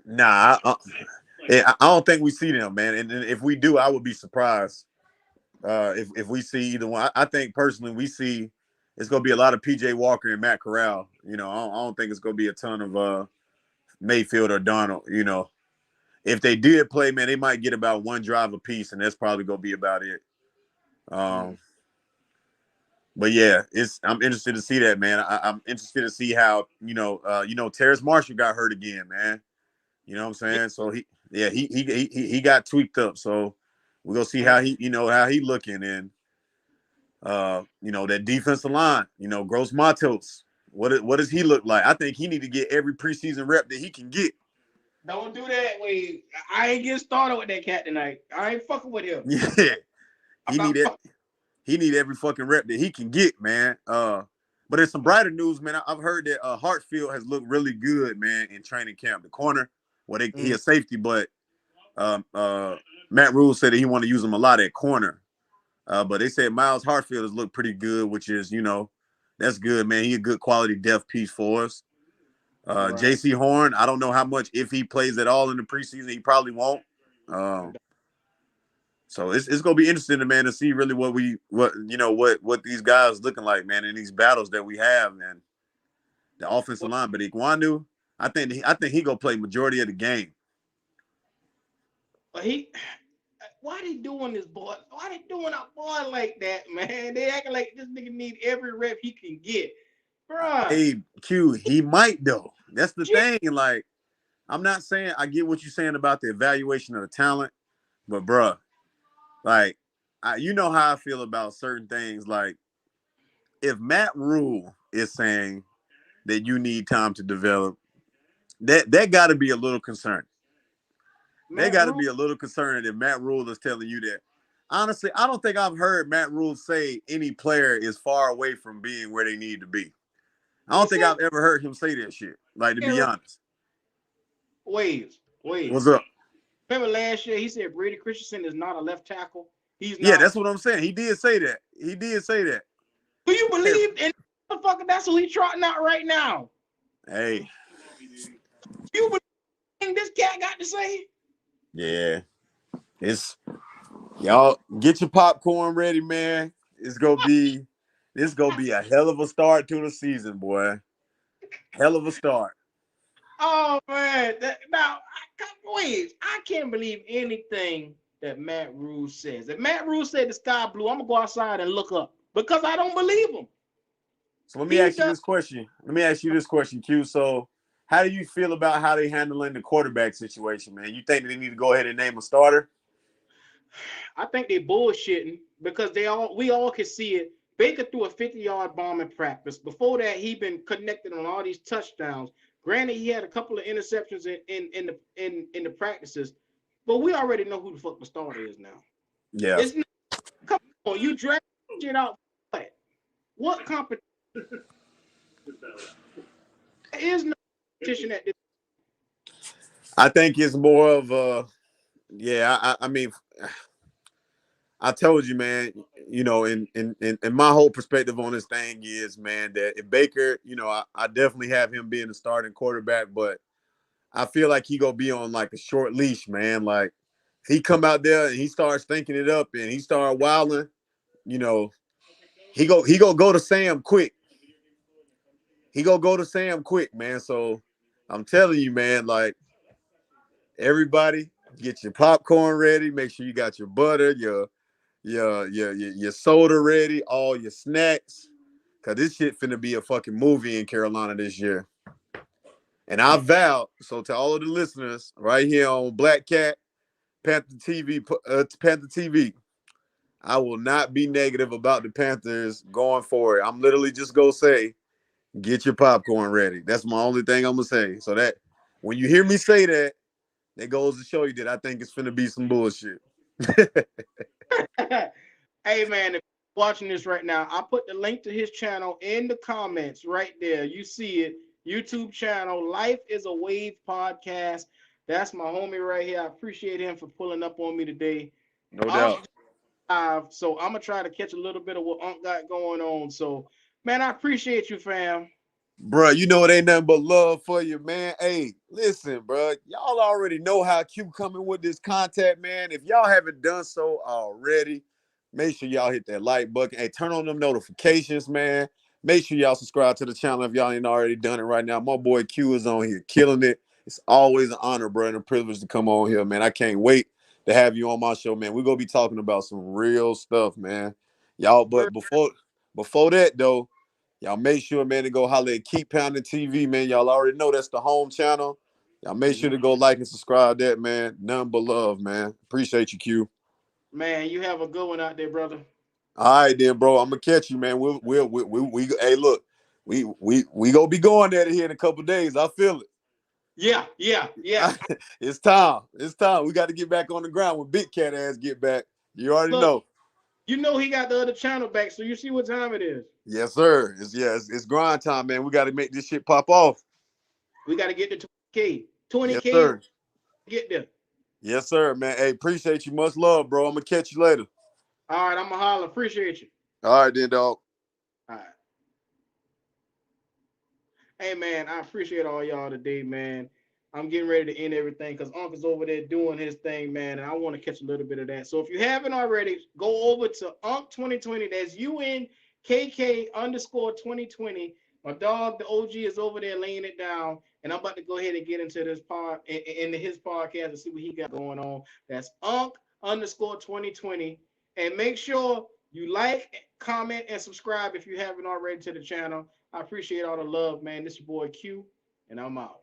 nah. I don't think we see them, man. And if we do, I would be surprised if we see either one. I think personally we see it's gonna be a lot of PJ Walker and Matt Corral. I don't think it's gonna be a ton of Mayfield or Darnold. if they did play, man, they might get about one drive apiece, and that's probably gonna be about it. Mm. Um, but yeah, I'm interested to see that, man. I'm interested to see how Terrace Marshall got hurt again, man. You know what I'm Yeah. saying? So he got tweaked up. So we're gonna see And how he looking, and that defensive line, Gross Matos. What does he look like? I think he need to get every preseason rep that he can get. don't do that. Wait, I ain't getting started with that cat tonight. I ain't fucking with him. Yeah, I'm he need not it. fucking. He need every fucking rep that he can get, man. But there's some brighter news, man. I've heard that Hartfield has looked really good, man, in training camp. The corner, he Mm. a safety, but um, uh, Matt Rhule said that he want to use him a lot at corner. But they said Miles Hartfield has looked pretty good, which is, that's good, man. He a good quality depth piece for us. Right. J.C. Horn, I don't know how much, if he plays at all in the preseason, he probably won't. Um, so it's gonna be interesting, man, to see really what these guys looking like, man, in these battles that we have, man. The offensive Well, line, but Ekwonu, I think he gonna play majority of the game. he. Why they doing this, boy? Why they doing a boy like that, man? They acting like this nigga need every rep he can get, bruh. Hey, Q, he might though. That's the Shit. thing. Like, I'm not saying I get what you're saying about the evaluation of the talent, but bruh, like, you know how I feel about certain things. Like, if Matt Rule is saying that you need time to develop, that got to be a little concerning. They Matt got to Rule. be a little concerned if Matt Rule is telling you that. Honestly, I don't think I've heard Matt Rule say any player is far away from being where they need to be. I He don't think said, I've ever heard him say that shit. Like, to be honest. Waves, What's waves. up? Remember last year he said Brady Christensen is not a left tackle. He's Yeah, not. that's what I'm saying. He did say that. He did say that. Do you Hey, believe in motherfucker? That's who he trotting out right now. hey, You believe this cat got to say? yeah. It's y'all get your popcorn ready, man. It's gonna be a hell of a start to the season, boy. Hell of a start. Oh man! Wait, I can't believe anything that Matt Rule says. If Matt Rule said the sky blue, I'm gonna go outside and look up because I don't believe him. So let me He ask you does. this question. Q. So how do you feel about how they handling the quarterback situation, man? You think they need to go ahead and name a starter? I think they bullshitting because we all can see it. Baker threw a 50-yard bomb in practice. Before that, he been connected on all these touchdowns. Granted, he had a couple of interceptions in the practices, but we already know who the fuck the starter is now. Yeah. It's not, come on, you drag shit out. What competition? There is no competition at this. I think it's more of a yeah, I mean I told you, man, and my whole perspective on this thing is, man, that if Baker, I definitely have him being the starting quarterback, but I feel like he gonna be on like a short leash, man. Like if he come out there and he starts thinking it up and he start wilding, you know, he go to Sam quick. He go to Sam quick, man. So I'm telling you, man, like everybody, get your popcorn ready. Make sure you got your butter, your soda ready, all your snacks. Cause this shit finna be a fucking movie in Carolina this year. And I vow, so to all of the listeners right here on Black Cat Panther TV, I will not be negative about the Panthers going forward. I'm literally just gonna say, get your popcorn ready. That's my only thing I'm gonna say. So that when you hear me say that, that goes to show you that I think it's finna be some bullshit. Hey man, if you're watching this right now, I put the link to his channel in the comments right there. You see it. YouTube channel, Life is a Wave podcast. That's my homie right here. I appreciate him for pulling up on me today. No Off doubt. so I'm gonna try to catch a little bit of what Unc got going on. So, man, I appreciate you, fam. Bruh, you know it ain't nothing but love for you, man. Hey, listen, bruh. Y'all already know how Q coming with this content, man. If y'all haven't done so already, make sure y'all hit that like button. Hey, turn on them notifications, man. Make sure y'all subscribe to the channel if y'all ain't already done it right now. My boy Q is on here killing it. It's always an honor, bro, and a privilege to come on here, man. I can't wait to have you on my show, man. We're gonna be talking about some real stuff, man. Y'all, Word, but before that though, y'all make sure, man, to go holler at Keep Pounding TV, man. Y'all already know that's the home channel. Y'all make sure mhm. to go like and subscribe that, man. None but love, man. Appreciate you, Q. Man, you have a good one out there, brother. All right, then, bro. I'm gonna catch you, man. Hey, look, we gonna be going at it here in a couple days. I feel it. Yeah, yeah, yeah. It's time. It's time. We got to get back on the ground when Big Cat ass get back. You already Look, know. you know he got the other channel back, so you see what time it is. Yes, sir. It's grind time, man. We got to make this shit pop off. We got to get to 20K. Yes, 20K is sir. get there. Yes, sir, man. Hey, appreciate you. Much love, bro. I'm gonna catch you later. All right, I'm gonna holler. Appreciate you. All right, then, dog. All right. Hey man, I appreciate all y'all today, man. I'm getting ready to end everything because Uncle's over there doing his thing, man, and I want to catch a little bit of that. So if you haven't already, go over to Unc 2020. That's UNKK underscore 2020. My dog, the OG, is over there laying it down, and I'm about to go ahead and get into this part into his podcast and see what he got going on. That's Unc underscore 2020, and make sure you like, comment, and subscribe if you haven't already to the channel. I appreciate all the love, man. This is your boy Q, and I'm out.